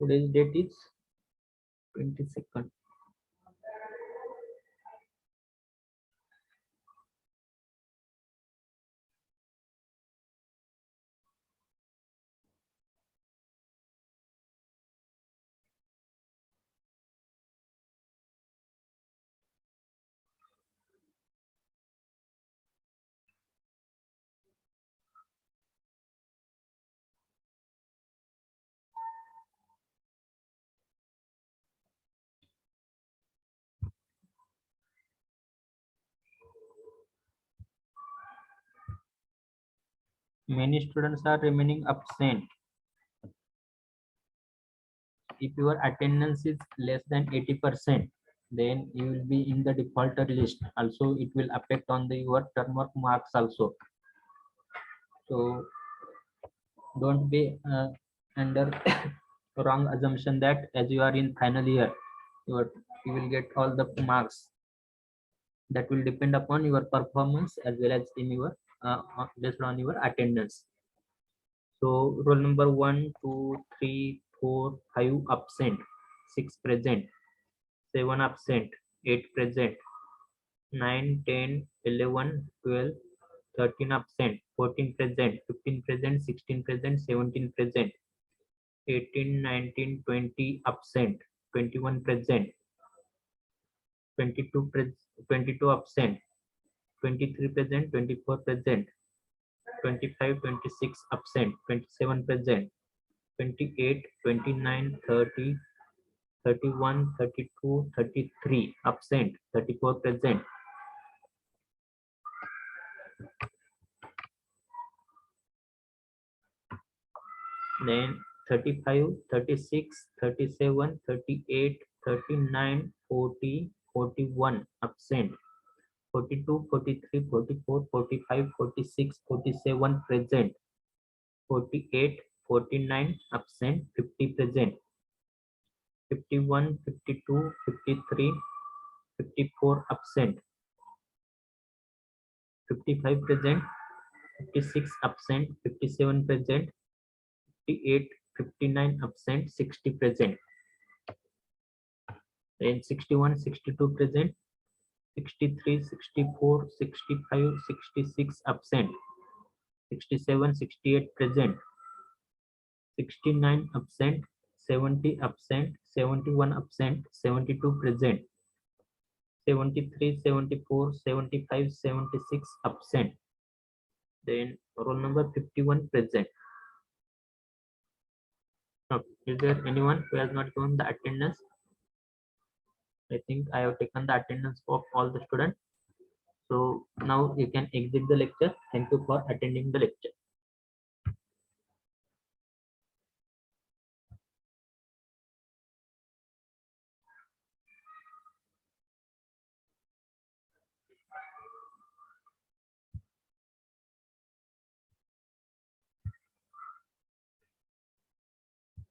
Today's date is 22nd. Many students are remaining absent. If your attendance is less than 80%, then you will be in the defaulter list. Also, it will affect on the your term work marks also. So don't be under wrong assumption that as you are in final year, you will get all the marks. that will depend upon your performance as well as in your based on your attendance. So roll number 1, 2, 3, 4, 5 absent, 6 present, 7 absent, 8 present, 9, 10, 11, 12, 13 absent, 14 present, 15 present, 16 present, 17 present, 18, 19, 20 absent, 21 present, 22 absent, 23 present, 24 present, 25, 26 absent, 27 present, 28, 29, 30, 31, 32, 33 absent, 34 present. Then 35, 36, 37, 38, 39, 40, 41 absent, 42, 43, 44, 45, 46, 47 present, 48, 49 absent, 50 present, 51, 52, 53, 54 absent, 55 present, 56 absent, 57 present, 58, 59 absent, 60 present. Then 61, 62 present, 63, 64, 65, 66 absent, 67, 68 present, 69 absent, 70 absent, 71 absent, 72 present, 73, 74, 75, 76 absent. Then roll number 51 present. Now, is there anyone who has not given the attendance? I think I have taken the attendance of all the students. So now you can exit the lecture. Thank you for attending the lecture.